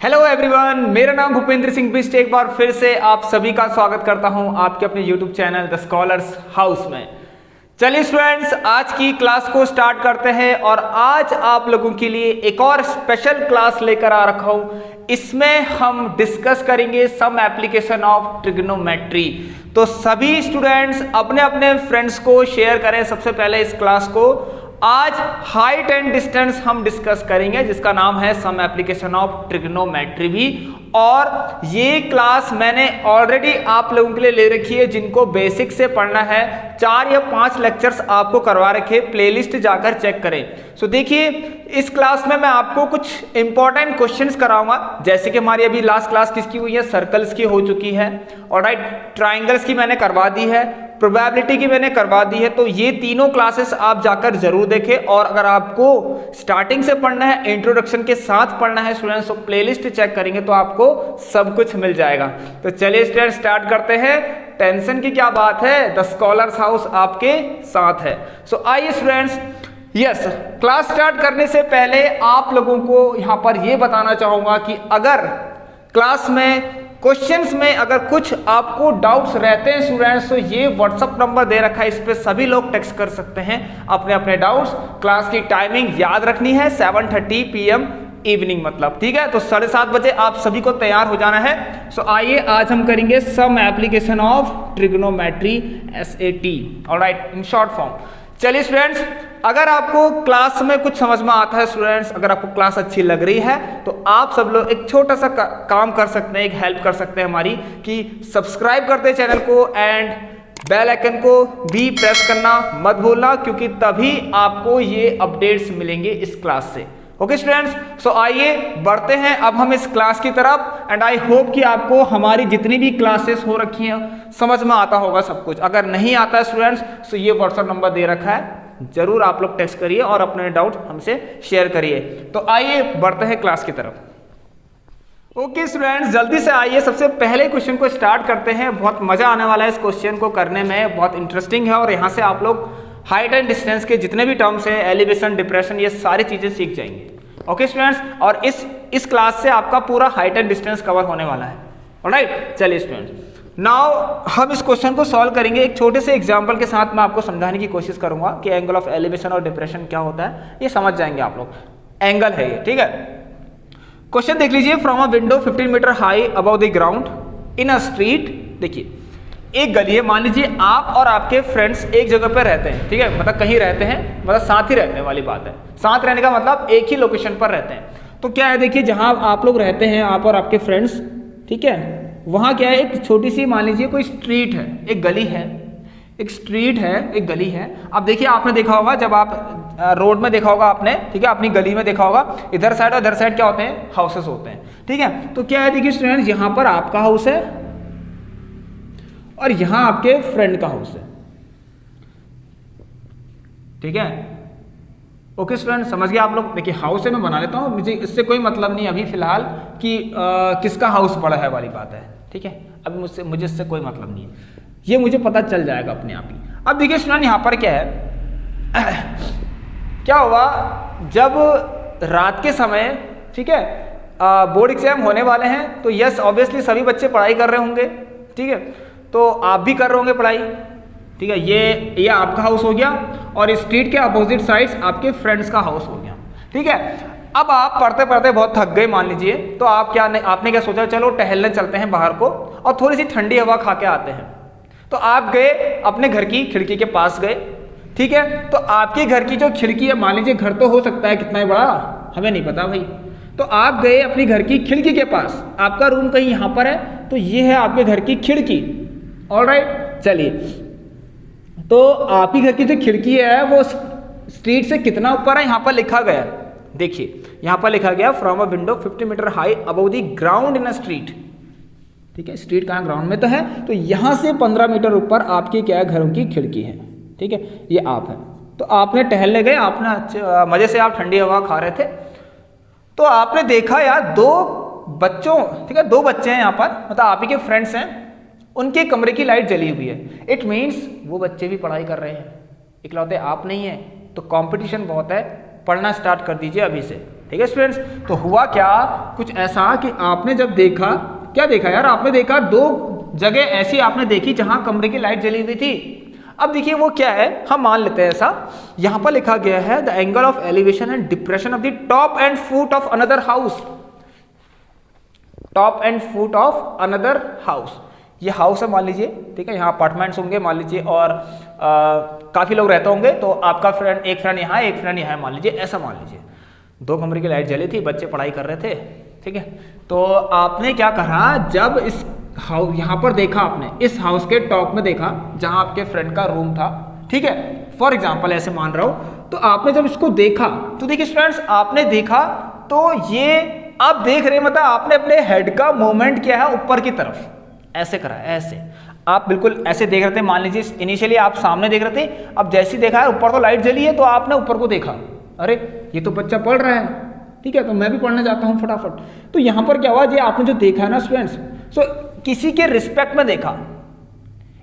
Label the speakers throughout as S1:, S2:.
S1: Hello everyone, मेरा नाम भूपेंद्र सिंह बिष्ट। एक बार फिर से आप सभी का स्वागत करता हूं आपके अपने YouTube channel the scholars house में। चलिए स्टूडेंट्स, आज की क्लास को स्टार्ट करते हैं और आज आप लोगों के लिए एक और स्पेशल क्लास लेकर आ रखा हूं। इसमें हम डिस्कस करेंगे सम एप्लीकेशन ऑफ ट्रिग्नोमेट्री। तो सभी स्टूडेंट्स अपने अपने फ्रेंड्स को शेयर करें सबसे पहले इस क्लास को। आज हाइट एंड डिस्टेंस हम डिस्कस करेंगे जिसका नाम है सम एप्लीकेशन ऑफ ट्रिग्नोमेट्री भी। और ये क्लास मैंने ऑलरेडी आप लोगों के लिए ले रखी है जिनको बेसिक से पढ़ना है। 4 या 5 लेक्चर्स आपको करवा रखे, प्लेलिस्ट जाकर चेक करें। सो देखिए, इस क्लास में मैं आपको कुछ इंपॉर्टेंट क्वेश्चंस कराऊंगा। जैसे कि हमारी अभी लास्ट क्लास किसकी हुई है, सर्कल्स की हो चुकी है, ऑलराइट, ट्राइंगल्स की मैंने करवा दी है, प्रोबेबिलिटी की मैंने करवा दी है। तो ये तीनों क्लासेस आप जाकर जरूर देखें। और अगर आपको स्टार्टिंग से पढ़ना है, इंट्रोडक्शन के साथ पढ़ना है स्टूडेंट्स, तो प्लेलिस्ट चेक करेंगे तो आपको सब कुछ मिल जाएगा। तो चलिए स्टूडेंट्स स्टार्ट करते हैं। टेंशन की क्या बात है, द स्कॉलर्स हाउस आपके साथ है। सो आइए स्टूडेंट्स, यस, क्लास स्टार्ट करने से पहले आप लोगों को यहां पर यह बताना चाहूंगा कि अगर क्लास में क्वेश्चंस में अगर कुछ आपको डाउट्स रहते हैं स्टूडेंट्स, तो ये व्हाट्सअप नंबर दे रखा है, इस पे सभी लोग टेक्स्ट कर सकते हैं अपने अपने डाउट्स। क्लास की टाइमिंग याद रखनी है 7:30 PM इवनिंग, मतलब ठीक है। तो 7:30 बजे आप सभी को तैयार हो जाना है। सो आइए आज हम करेंगे some application of trigonometry SAT, alright, in short form. चलिए स्टूडेंट्स, अगर आपको क्लास में कुछ समझ में आता है स्टूडेंट्स, अगर आपको क्लास अच्छी लग रही है तो आप सब लोग एक छोटा सा काम कर सकते हैं, एक हेल्प कर सकते हैं हमारी, कि सब्सक्राइब कर दे चैनल को एंड बेल आइकन को भी प्रेस करना मत भूलना, क्योंकि तभी आपको ये अपडेट्स मिलेंगे इस क्लास से। ओके स्टूडेंट्स, सो आइए बढ़ते हैं अब हम इस क्लास की तरफ। एंड आई होप कि आपको हमारी जितनी भी क्लासेस हो रखी हैं समझ में आता होगा सब कुछ। अगर नहीं आता है स्टूडेंट्स, तो ये व्हाट्सएप नंबर दे रखा है, जरूर आप लोग टेक्स्ट करिए और अपने डाउट हमसे शेयर करिए। तो आइए बढ़ते हैं क्लास की तरफ। ओके स्टूडेंट्स, जल्दी से आइए, सबसे पहले क्वेश्चन को स्टार्ट करते हैं। बहुत मजा आने वाला है इस क्वेश्चन को करने में, बहुत इंटरेस्टिंग है। और यहाँ से आप लोग हाइट एंड डिस्टेंस के जितने भी टर्म्स हैं, एलिवेशन, डिप्रेशन, ये सारी चीजें सीख जाएंगे। ओके स्टूडेंट्स, और इस क्लास से आपका पूरा हाइट एंड डिस्टेंस कवर होने वाला है। ऑलराइट, चलिए स्टूडेंट्स, नाउ हम इस क्वेश्चन को सॉल्व करेंगे एक छोटे से एग्जांपल के साथ। मैं आपको समझाने की कोशिश करूंगा कि एंगल ऑफ एलिवेशन और डिप्रेशन क्या होता है, ये समझ जाएंगे आप लोग। एंगल है ये, ठीक है। क्वेश्चन देख लीजिए, from a window 15 metre high above the ground in a street. देखिए, एक गली है, मान लीजिए आप और आपके फ्रेंड्स एक जगह पर रहते हैं, ठीक है, मतलब कहीं रहते हैं, मतलब साथ ही रहने वाली बात है। साथ रहने का मतलब एक ही लोकेशन पर रहते हैं। तो क्या है, देखिए, जहां आप लोग रहते हैं, आप और आपके फ्रेंड्स, ठीक है, वहां क्या है, एक छोटी सी, मान लीजिए कोई स्ट्रीट है, एक गली है, एक स्ट्रीट है, एक गली है। अब देखिए, आपने देखा होगा, जब आप रोड में देखा होगा आपने, ठीक है, अपनी गली में देखा होगा, इधर साइड और इधर साइड क्या होते हैं, हाउसेस होते हैं, ठीक है। तो क्या है, देखिए स्टूडेंट्स, यहाँ पर आपका हाउस है और यहां आपके फ्रेंड का हाउस है, ठीक है। ओके स्टूडेंट, समझ गए आप लोग। देखिए, हाउस है, मैं बना लेता हूं, मुझे इससे कोई मतलब नहीं अभी फिलहाल कि किसका हाउस बड़ा है वाली बात है, ठीक है। अभी मुझे इससे कोई मतलब नहीं है, ये मुझे पता चल जाएगा अपने आप ही। अब देखिए स्टूडेंट, यहां पर क्या है, क्या हुआ, जब रात के समय, ठीक है, बोर्ड एग्जाम होने वाले हैं, तो यस ऑब्वियसली सभी बच्चे पढ़ाई कर रहे होंगे, ठीक है। तो आप भी कर रहे होंगे पढ़ाई, ठीक है। ये आपका हाउस हो गया और स्ट्रीट के अपोजिट साइड्स आपके फ्रेंड्स का हाउस हो गया, ठीक है। अब आप पढ़ते पढ़ते बहुत थक गए मान लीजिए, तो आपने क्या सोचा, चलो टहलने चलते हैं बाहर को और थोड़ी सी ठंडी हवा खा के आते हैं। तो आप गए अपने घर की खिड़की के पास गए, ठीक है। तो आपके घर की जो खिड़की है, मान लीजिए घर तो हो सकता है कितना ही बड़ा, हमें नहीं पता भाई। तो आप गए अपनी घर की खिड़की के पास, आपका रूम कहीं यहां पर है, तो ये है आपके घर की खिड़की, ऑलराइट। चलिए, तो आपकी घर की जो खिड़की है वो स्ट्रीट से कितना ऊपर है, यहां पर लिखा गया, देखिए यहां पर लिखा गया, from a window 50 metre high above the ground in a street, ठीक है। स्ट्रीट कहां, ग्राउंड में तो है, तो यहां से 15 मीटर ऊपर आपकी क्या है, घरों की खिड़की है, ठीक है। ये आप है, तो आपने टहलने गए, आपने मजे से आप ठंडी हवा खा रहे थे, तो आपने देखा यार 2 बच्चों, ठीक है, 2 बच्चे हैं यहाँ पर, मतलब आप ही के फ्रेंड्स हैं, उनके कमरे की लाइट जली हुई है। इट मीन्स वो बच्चे भी पढ़ाई कर रहे हैं, इकलौते आप नहीं है, तो कंपटीशन बहुत है, पढ़ना स्टार्ट कर दीजिए अभी से, ठीक है स्टूडेंट्स। तो हुआ क्या, कुछ ऐसा कि आपने जब देखा, क्या देखा यार, आपने देखा दो जगह ऐसी आपने देखी जहां कमरे की लाइट जली हुई थी। अब देखिए वो क्या है, हम मान लेते हैं ऐसा, यहां पर लिखा गया है the angle of elevation and depression of the top and foot of another house, top and foot of another house. ये हाउस है मान लीजिए, ठीक है, यहाँ अपार्टमेंट्स होंगे मान लीजिए और काफी लोग रहते होंगे, तो आपका फ्रेंड, एक फ्रेंड यहाँ एक फ्रेंड यहाँ मान लीजिए, ऐसा मान लीजिए दो कमरे की लाइट जली थी, बच्चे पढ़ाई कर रहे थे, ठीक है। तो आपने क्या कहा, जब इस हाउस यहाँ पर देखा आपने, इस हाउस के टॉप में देखा जहां आपके फ्रेंड का रूम था, ठीक है, फॉर एग्जाम्पल ऐसे मान रहा हूं, तो आपने जब इसको देखा तो देखिए स्टूडेंट्स, आपने देखा तो ये आप देख रहे हैं, मतलब आपने अपने हेड का मूवमेंट किया है ऊपर की तरफ, ऐसे करा है, ऐसे आप बिल्कुल ऐसे देख रहे थे, मान लीजिए इनिशियली आप सामने देख रहे थे, अब जैसे देखा है ऊपर तो लाइट जली है, तो आपने ऊपर को देखा, अरे ये तो बच्चा पढ़ रहा है, ठीक है, तो मैं भी पढ़ने जाता हूं फटाफट। तो यहां पर क्या हुआ, ये आपने जो देखा है ना स्टूडेंट्स, सो किसी के रिस्पेक्ट में देखा,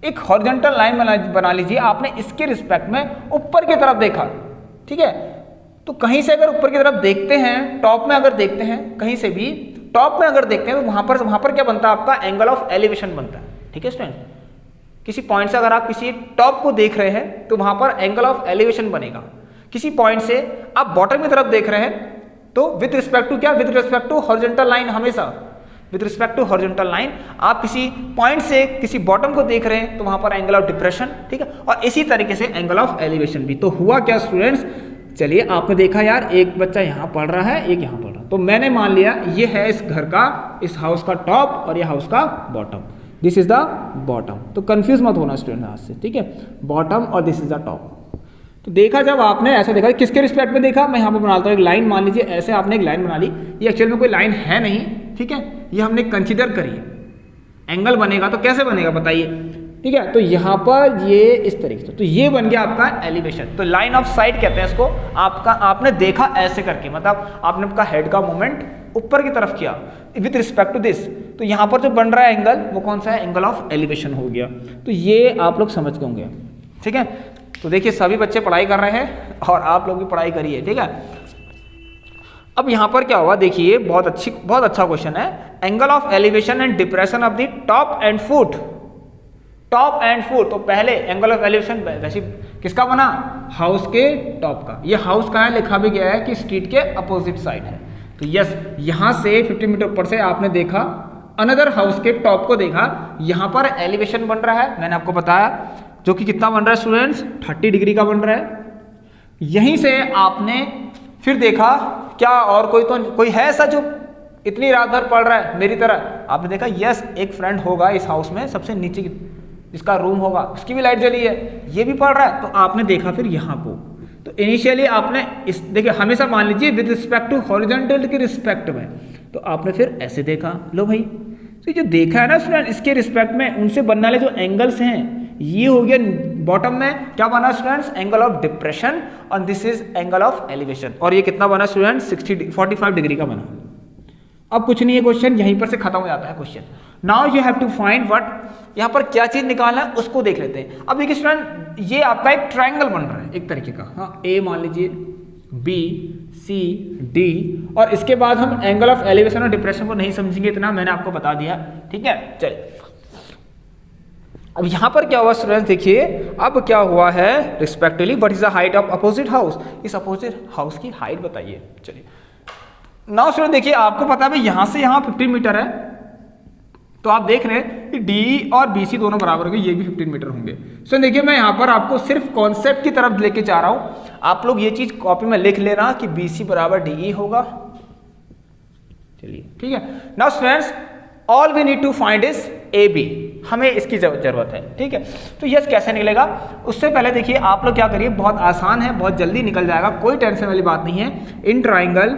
S1: एक हॉरिजॉन्टल लाइन बना लीजिए, आपने इसके रिस्पेक्ट में ऊपर की तरफ देखा, ठीक है। तो कहीं से अगर ऊपर की तरफ देखते हैं, टॉप में अगर देखते हैं, कहीं से भी टॉप में अगर देखते हैं, तो वहां पर क्या बनता है, आपका एंगल ऑफ एलिवेशन बनता है, ठीक है स्टूडेंट। किसी पॉइंट से अगर आप किसी टॉप को देख रहे हैं तो वहां पर एंगल ऑफ एलिवेशन बनेगा। किसी पॉइंट से आप बॉटम की तरफ देख रहे हैं तो विद रिस्पेक्ट टू क्या, with respect to horizontal line, हमेशा with respect to horizontal line. आप किसी पॉइंट से किसी बॉटम को देख रहे हैं तो वहां पर एंगल ऑफ डिप्रेशन, ठीक है, और इसी तरीके से एंगल ऑफ एलिवेशन भी। तो हुआ क्या स्टूडेंट्स, चलिए आपने देखा यार एक बच्चा यहाँ पढ़ रहा है, एक यहाँ पढ़ रहा है, तो मैंने मान लिया ये है इस घर का, इस हाउस का टॉप और ये हाउस का bottom, this is the bottom. तो कंफ्यूज मत होना स्टूडेंट आज से, ठीक है, बॉटम और दिस इज द टॉप। तो देखा जब आपने ऐसा देखा, किसके रिस्पेक्ट में देखा, मैं यहाँ पर बनाता हूँ एक लाइन, मान लीजिए ऐसे आपने एक लाइन बना ली, ये एक्चुअल में कोई लाइन है नहीं, ठीक है, ये हमने कंसीडर करी, एंगल बनेगा तो कैसे बनेगा बताइए, ठीक है। तो यहाँ पर ये इस तरीके से, तो ये बन गया आपका एलिवेशन। तो लाइन ऑफ साइट कहते हैं इसको, आपका आपने देखा ऐसे करके, मतलब आपने आपका हेड का मूवमेंट ऊपर की तरफ किया विद रिस्पेक्ट टू दिस, तो यहाँ पर जो बन रहा है एंगल वो कौन सा है, एंगल ऑफ एलिवेशन हो गया। तो ये आप लोग समझ गए होंगे, ठीक है। तो देखिए सभी बच्चे पढ़ाई कर रहे हैं और आप लोग भी पढ़ाई करिए, ठीक है। अब यहां पर क्या हुआ देखिए, बहुत अच्छा क्वेश्चन है, angle of elevation and depression of the top and foot, top and foot. तो पहले एंगल ऑफ एलिवेशन वैसे किसका बना, हाउस के टॉप का। ये हाउस कहाँ है, लिखा भी गया है कि स्ट्रीट के अपोजिट साइड है। तो यस, यहां से 50 मीटर ऊपर से आपने देखा, अनदर हाउस के टॉप को देखा, यहां पर एलिवेशन बन रहा है, मैंने आपको बताया, जो कि कितना बन रहा है स्टूडेंट्स, 30 डिग्री का बन रहा है। यहीं से आपने फिर देखा क्या, और कोई है ऐसा जो इतनी रात भर पढ़ रहा है मेरी तरह, आपने देखा यस एक फ्रेंड होगा इस हाउस में, सबसे नीचे जिसका रूम होगा उसकी भी लाइट जली है, ये भी पढ़ रहा है, तो आपने देखा फिर यहाँ को। तो इनिशियली आपने इस देखिए, हमेशा मान लीजिए विद रिस्पेक्ट टू हॉरिजॉन्टल के रिस्पेक्ट में, तो आपने फिर ऐसे देखा, लो भाई, तो जो देखा है ना स्टूडेंट इसके रिस्पेक्ट में, उनसे बनने वाले जो एंगल्स हैं, ये हो गया बॉटम में क्या बना स्टूडेंट्स, एंगल ऑफ डिप्रेशन, और this is angle of elevation. और ये कितना बना स्टूडेंट्स, 45 डिग्री का बना। अब कुछ नहीं है, क्वेश्चन यहीं पर से खत्म हो जाता है question. Now you have to find what, यहाँ पर क्या चीज निकालना है उसको देख लेते हैं। अब देखिए स्टूडेंट, ये आपका एक ट्रायंगल बन रहा है एक तरीके का, हाँ, ए मान लीजिए, बी, सी, डी, और इसके बाद हम एंगल ऑफ एलिवेशन और डिप्रेशन को नहीं समझेंगे, इतना मैंने आपको बता दिया, ठीक है। चलिए अब यहां पर क्या हुआ स्टूडेंट्स, देखिए अब क्या हुआ है, respectively what is the height of opposite house, इस अपोजिट हाउस की हाइट बताइए। चलिए नाउ स्टूडेंट देखिए, आपको पता है यहां से यहां 15 मीटर है, तो आप देख रहे हैं कि डी और बी सी दोनों बराबर होंगे, ये भी 15 मीटर होंगे। सो देखिए मैं यहाँ पर आपको सिर्फ कॉन्सेप्ट की तरफ लेके जा रहा हूं, आप लोग ये चीज कॉपी में लिख लेना कि बी सी बराबर डी होगा। चलिए ठीक है, now students all we need to find is A B, हमें इसकी जरूरत है, ठीक है। तो यस कैसे निकलेगा, उससे पहले देखिए आप लोग क्या करिए, बहुत आसान है, बहुत जल्दी निकल जाएगा, कोई टेंशन वाली बात नहीं है। In triangle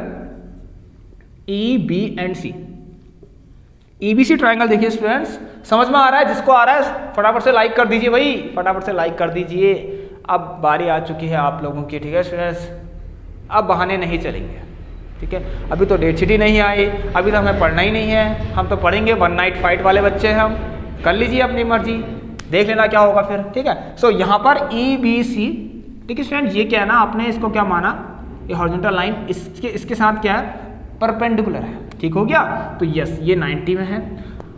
S1: E B and C, EBC triangle देखिए स्टूडेंट्स, समझ में आ रहा है, जिसको आ रहा है फटाफट से लाइक कर दीजिए भाई, फटाफट से लाइक कर दीजिए। अब बारी आ चुकी है आप लोगों की, ठीक है स्टूडेंट्स, अब बहाने नहीं चलेंगे, ठीक है। अभी तो डेट शीट ही नहीं आई, अभी तो हमें पढ़ना ही नहीं है, हम तो पढ़ेंगे, वन नाइट फाइट वाले बच्चे हैं हम, कर लीजिए अपनी मर्जी, देख लेना क्या होगा फिर, ठीक है। सो यहाँ पर ई बी सी, ठीक है स्टूडेंट, ये क्या है ना, आपने इसको क्या माना, ये हॉरिजॉन्टल लाइन इसके साथ क्या है, परपेंडिकुलर है। ठीक हो गया, तो यस ये 90 में है।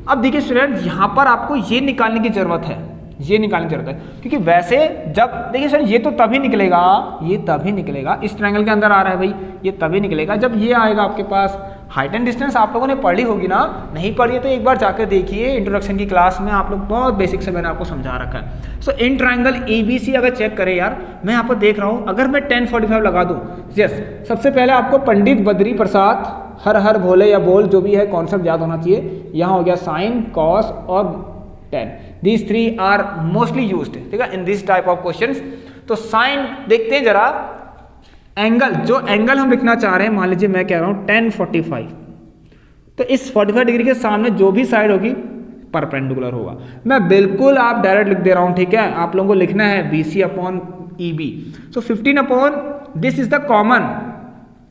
S1: अब देखिए स्टूडेंट, यहाँ पर आपको ये निकालने की जरूरत है, ये निकालने की जरूरत है, क्योंकि वैसे जब देखिए सर ये तो तभी निकलेगा, ये तभी निकलेगा, इस ट्रायंगल के अंदर आ रहा है भाई, ये तभी निकलेगा जब ये आएगा आपके पास। हाइट एंड डिस्टेंस आप लोगों ने पढ़ी होगी ना, नहीं पढ़ी है तो एक बार जाकर देखिए इंट्रोडक्शन की क्लास में, आप लोग बहुत बेसिक से मैंने आपको समझा रखा है। सो इन ट्रायंगल ABC अगर चेक करें यार, मैं यहाँ पर देख रहा हूँ, अगर मैं 1045 लगा दूँ, यस सबसे पहले आपको पंडित बद्री प्रसाद हर हर भोले या बोल जो भी है कॉन्सेप्ट याद होना चाहिए। यहाँ हो गया साइन, कॉस और tan, these three are mostly used, ठीक है, in this type of questions। तो साइन देखते हैं जरा, एंगल, जो एंगल हम लिखना चाह रहे हैं, मान लीजिए मैं कह रहा हूं 1045, तो इस 45 डिग्री के सामने जो भी साइड होगी परपेंडिकुलर होगा। मैं बिल्कुल आप डायरेक्ट लिख दे रहा हूं, ठीक है, आप लोगों को लिखना है BC upon EB। So 15 upon this is the common,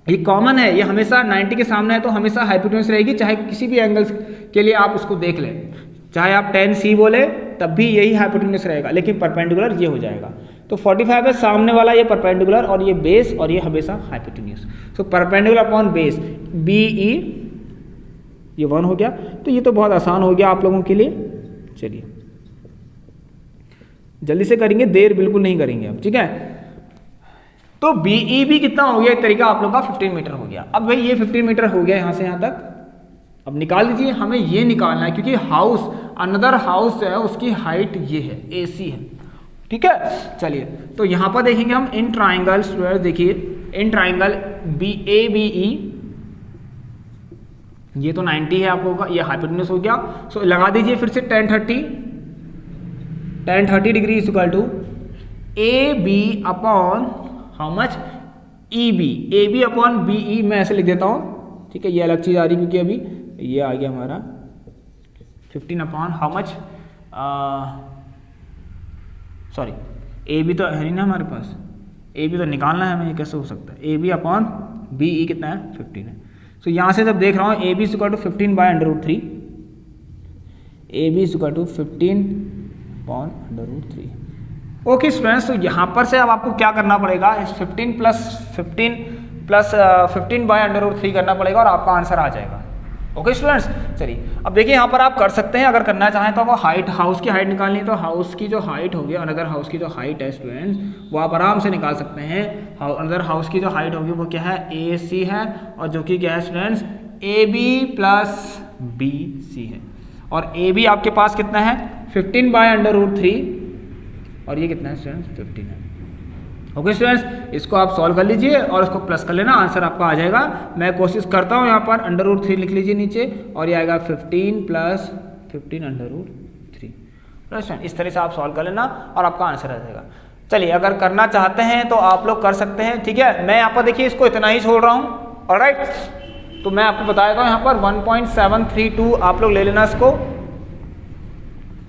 S1: ये कॉमन है, ये हमेशा 90 के सामने है तो हमेशा हाइपोटेन्यूज रहेगी, चाहे किसी भी एंगल के लिए आप उसको देख लें, चाहे आप 10C बोले तब भी यही हाइपोटेन्यूज रहेगा, लेकिन परपेंडिकुलर ये हो जाएगा। तो 45 है सामने वाला, ये परपेंडिकुलर और ये बेस, और ये हमेशा hypotenuse. So perpendicular upon base BE, ये 1 हो गया। तो ये तो बहुत आसान हो गया आप लोगों के लिए। चलिए जल्दी से करेंगे, देर बिल्कुल नहीं करेंगे अब, ठीक है। तो BEB कितना हो गया, एक तरीका आप लोग का 15 मीटर हो गया। अब भाई ये 15 मीटर हो गया यहाँ से यहाँ तक, अब निकाल दीजिए, हमें ये निकालना है क्योंकि हाउस, अनदर हाउस जो है उसकी हाइट ये है, AC है, ठीक है। चलिए तो यहाँ पर देखेंगे हम इन ट्राइंगल, देखिए इन ट्राइंगल BABE, ये तो 90 है आपको का, ये हाइपोटेन्यूज हो गया। सो लगा दीजिए फिर से tan 30 degree is equal to AB upon how much AB upon BE, मैं ऐसे लिख देता हूँ, ठीक है, ये अलग चीज आ रही क्योंकि अभी ये आ गया हमारा 15 upon how much, sorry AB तो है नहीं ना हमारे पास, AB तो निकालना है हमें, ये कैसे हो सकता है, AB अपॉन BE कितना है 15 है। तो यहाँ से जब देख रहा हूँ AB is equal to 15 by √3, AB is equal to 15 upon √3। Okay students, तो यहाँ पर से अब आपको क्या करना पड़ेगा, इस 15 प्लस 15 बाय √3 करना पड़ेगा और आपका आंसर आ जाएगा। ओके स्टूडेंट्स, चलिए अब देखिए यहाँ पर आप कर सकते हैं, अगर करना चाहें तो आपको हाइट, हाउस की हाइट निकालनी है तो हाउस की जो हाइट होगी, अनदर हाउस की जो हाइट है स्टूडेंट्स, वो आप आराम से निकाल सकते हैं। अनदर हाउस की जो हाइट होगी वो क्या है, AC है, और जो कि क्या है स्टूडेंट्स, AB प्लस BC है, और AB आपके पास कितना है 15 बाय √3, और ये कितना है स्टूडेंट्स 15 है। ओके स्टूडेंट्स, इसको आप सॉल्व कर लीजिए और इसको प्लस कर लेना, आंसर आपका आ जाएगा। मैं कोशिश करता हूँ यहाँ पर √3 लिख लीजिए नीचे, और ये आएगा 15 प्लस 15 √3। इस तरह से आप सॉल्व कर लेना और आपका आंसर आ जाएगा। चलिए अगर करना चाहते हैं तो आप लोग कर सकते हैं, ठीक है। मैं यहाँ पर देखिए इसको इतना ही छोड़ रहा हूँ, ऑलराइट। तो मैं आपको बता देता हूँ यहाँ पर 1.732 आप लोग ले लेना इसको,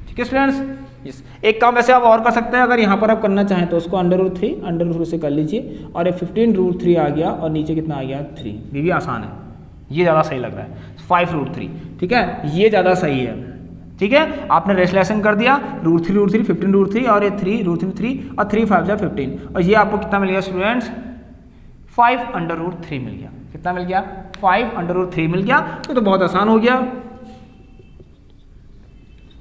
S1: ठीक है स्टूडेंट्स। यस, एक काम वैसे आप और कर सकते हैं, अगर यहाँ पर आप करना चाहें तो उसको √3 से कर लीजिए, और ये 15 √3 आ गया, और नीचे कितना आ गया 3, ये भी आसान है, ये ज़्यादा सही लग रहा है 5 √3, ठीक है, ये ज़्यादा सही है, ठीक है। आपने रेसलेशन कर दिया √3 15 √3 और ये 3 √3 और 3 5 जा 15, और ये आपको कितना मिल गया स्टूडेंट्स 5 √3 मिल गया। कितना मिल गया 5 √3 मिल गया, तो बहुत आसान हो गया।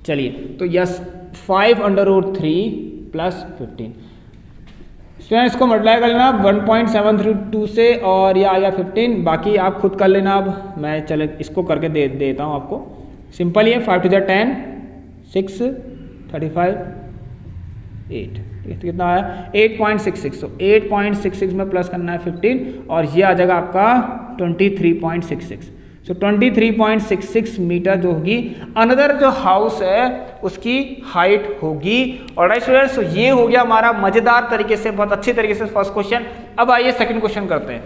S1: चलिए तो यस 5 √3 प्लस 15, स्टूडेंट्स को मल्टीप्लाई कर लेना 1.732 से, और ये आ गया 15, बाकी आप खुद कर लेना। अब मैं चले इसको करके दे देता हूँ आपको, सिंपल ये 5 × 10 6 35 8, कितना आया 8.66, तो 8.66 में प्लस करना है 15, और ये आ जाएगा आपका 23.66। सो 23.66 मीटर जो होगी अनदर जो हाउस है उसकी हाइट होगी। और राइट स्टूडेंट्स, ये हो गया हमारा मजेदार तरीके से, बहुत अच्छी तरीके से फर्स्ट क्वेश्चन। अब आइए सेकंड क्वेश्चन करते हैं।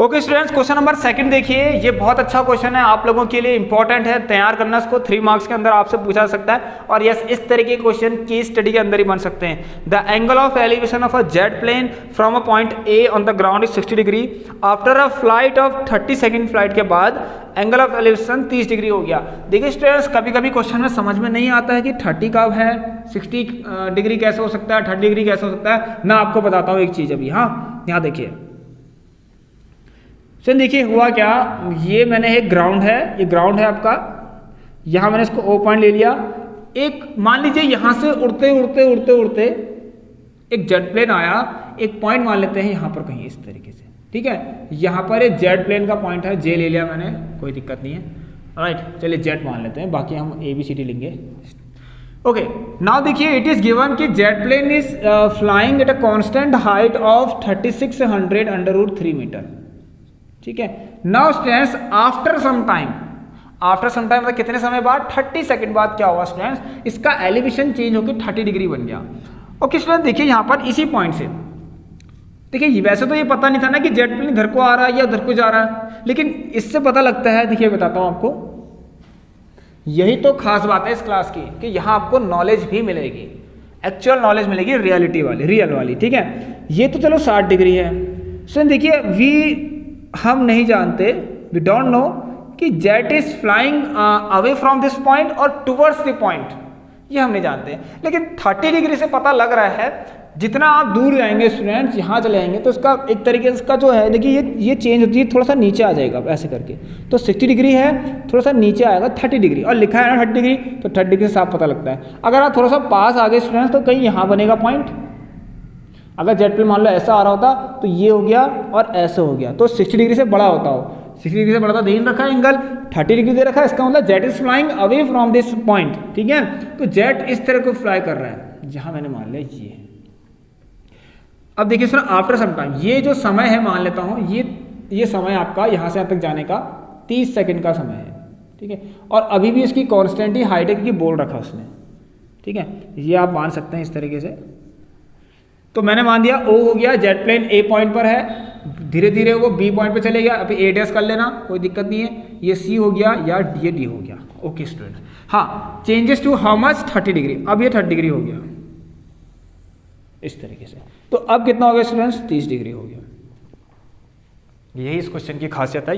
S1: Okay students, question number second देखिए। ये बहुत अच्छा क्वेश्चन है, आप लोगों के लिए इंपॉर्टेंट है, तैयार करना इसको। 3 मार्क्स के अंदर आपसे पूछा सकता है और यस, इस तरह के क्वेश्चन केस स्टडी के अंदर ही बन सकते हैं। The angle of elevation of a jet plane from a point A on the ground is 60 degree. After a flight of 30 second flight के बाद एंगल ऑफ एलिवेशन 30 डिग्री हो गया। देखिए स्टूडेंट्स, कभी कभी क्वेश्चन में समझ में नहीं आता है कि 30 कब है, 60 डिग्री कैसे हो सकता है, 30 डिग्री कैसे हो सकता है। मैं आपको बताता हूँ एक चीज़ अभी। हाँ, यहाँ देखिए सर, देखिए हुआ क्या, ये मैंने एक ग्राउंड है, ये ग्राउंड है आपका, यहाँ मैंने इसको ओ पॉइंट ले लिया। एक मान लीजिए यहाँ से उड़ते उड़ते उड़ते उड़ते एक जेट प्लेन आया, एक पॉइंट मान लेते हैं यहाँ पर कहीं इस तरीके से, ठीक है। यहाँ पर एक जेट प्लेन का पॉइंट है, जे ले लिया मैंने, कोई दिक्कत नहीं है, राइट। चलिए जेट मान लेते हैं, बाकी हम ABCD लेंगे। ओके, नाउ देखिए इट इज गिवन कि jet plane is flying at a constant height of 3600 √3 metre, ठीक है। Now students, after some time मतलब कितने समय बाद, 30 सेकंड बाद क्या हुआ स्टूडेंट्स, इसका एलिवेशन चेंज होकर 30 डिग्री बन गया। ओके स्टूडेंट, देखिए यहाँ पर इसी पॉइंट से, देखिए वैसे तो ये पता नहीं था ना कि जेट प्लेन इधर को आ रहा है या उधर को जा रहा है, लेकिन इससे पता लगता है। देखिए बताता हूँ आपको, यही तो खास बात है इस क्लास की कि यहाँ आपको नॉलेज भी मिलेगी, एक्चुअल नॉलेज मिलेगी, रियलिटी वाली, रियल वाली, ठीक है। ये तो चलो 60 डिग्री है। सो देखिए हम नहीं जानते, वी डोंट नो कि jet is flying away from this point और टुवर्ड्स द पॉइंट, ये हम नहीं जानते, लेकिन 30 डिग्री से पता लग रहा है। जितना आप दूर जाएंगे स्टूडेंट्स, यहाँ चले जाएंगे तो इसका एक तरीके से इसका जो है, देखिए ये चेंज होती है, थोड़ा सा नीचे आ जाएगा ऐसे करके, तो 60 डिग्री है, थोड़ा सा नीचे आएगा 30 डिग्री, और लिखा है ना 30 डिग्री, तो 30 डिग्री से साफ पता लगता है। अगर आप थोड़ा सा पास आ गए स्टूडेंट्स, तो कहीं यहाँ बनेगा पॉइंट। अगर जेट प्लेन मान लो ऐसा आ रहा होता तो ये हो गया और ऐसे हो गया, तो 60 डिग्री से बड़ा होता हो, 60 डिग्री से बड़ा था, देन रखा है एंगल 30 डिग्री दे रखा है, इसका मतलब jet is flying away from this point, ठीक है। तो जेट इस तरह को फ्लाई कर रहा है, जहां मैंने मान लिया ये। अब देखिए सर, आफ्टर सम टाइम, ये जो समय है मान लेता हूं, ये समय आपका यहां से यहां तक जाने का 30 सेकेंड का समय है, ठीक है। और अभी भी इसकी कॉन्स्टेंट ही हाइट है, की बोल रखा उसने, ठीक है। ये आप मान सकते हैं इस तरीके से। तो मैंने मान दिया O हो गया, जेट प्लेन A पॉइंट पर है, धीरे धीरे वो B पॉइंट पे चले गया, अभी A' कर लेना, कोई दिक्कत नहीं है। ये C हो गया या ये D हो गया। ओके स्टूडेंट, हाँ, changes to how much, 30 degree, अब ये 30 डिग्री हो गया इस तरीके से। तो अब कितना हो गया स्टूडेंट्स, 30 डिग्री हो गया। यही इस क्वेश्चन की खासियत है,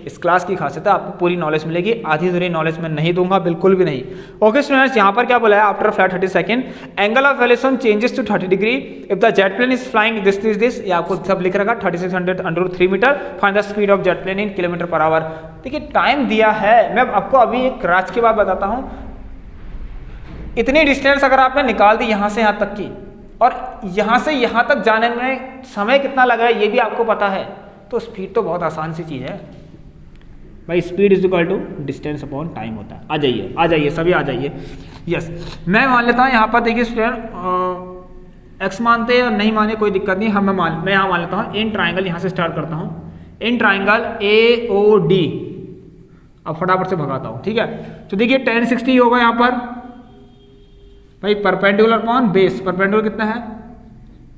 S1: इस क्लास की खासियत है। आपको पूरी नॉलेज मिलेगी, आधी अधूरी नॉलेज मैं नहीं दूंगा, बिल्कुल भी नहीं। ओके स्टूडेंट्स, यहाँ पर क्या बोला है, after flight 30 second angle of elevation changes to 30 degree if the jet plane is flying this, ये आपको सब लिख रखा 3600 √3 metre, find the speed of jet plane in kilometre per hour. देखिए टाइम दिया है, मैं आपको अभी एक राज की बात बताता हूँ। इतनी डिस्टेंस अगर आपने निकाल दी यहाँ से यहाँ तक की, और यहाँ से यहाँ तक जाने में समय कितना लगा है ये भी आपको पता है, तो स्पीड तो बहुत आसान सी चीज़ है भाई। Speed is equal to distance upon time होता है। आ जाइए सभी आ जाइए। यस, मैं मान लेता हूँ यहाँ पर, देखिए स्टूडेंट एक्स मानते हैं और नहीं माने कोई दिक्कत नहीं, मैं यहाँ मान लेता हूँ इन ट्राइंगल, यहाँ से स्टार्ट करता हूँ, इन ट्राइंगल AOD। अब फटाफट से भगाता हूँ, ठीक है। तो देखिए 1060 होगा यहाँ पर भाई, परपेंडिकुलर अपॉन बेस, परपेंडिकुलर कितना है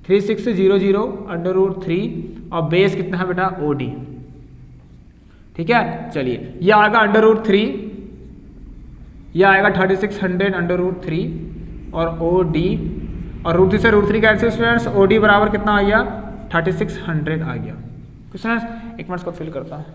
S1: 3600 √3, और बेस कितना है बेटा OD, ठीक है। चलिए ये आएगा √3, ये आएगा 3600 √3 और OD, और √3 से √3 कैंसिल स्टूडेंट्स, OD बराबर कितना आ गया 3600 आ गया। स्टूडेंट्स एक मिनट को फिल करता हूँ।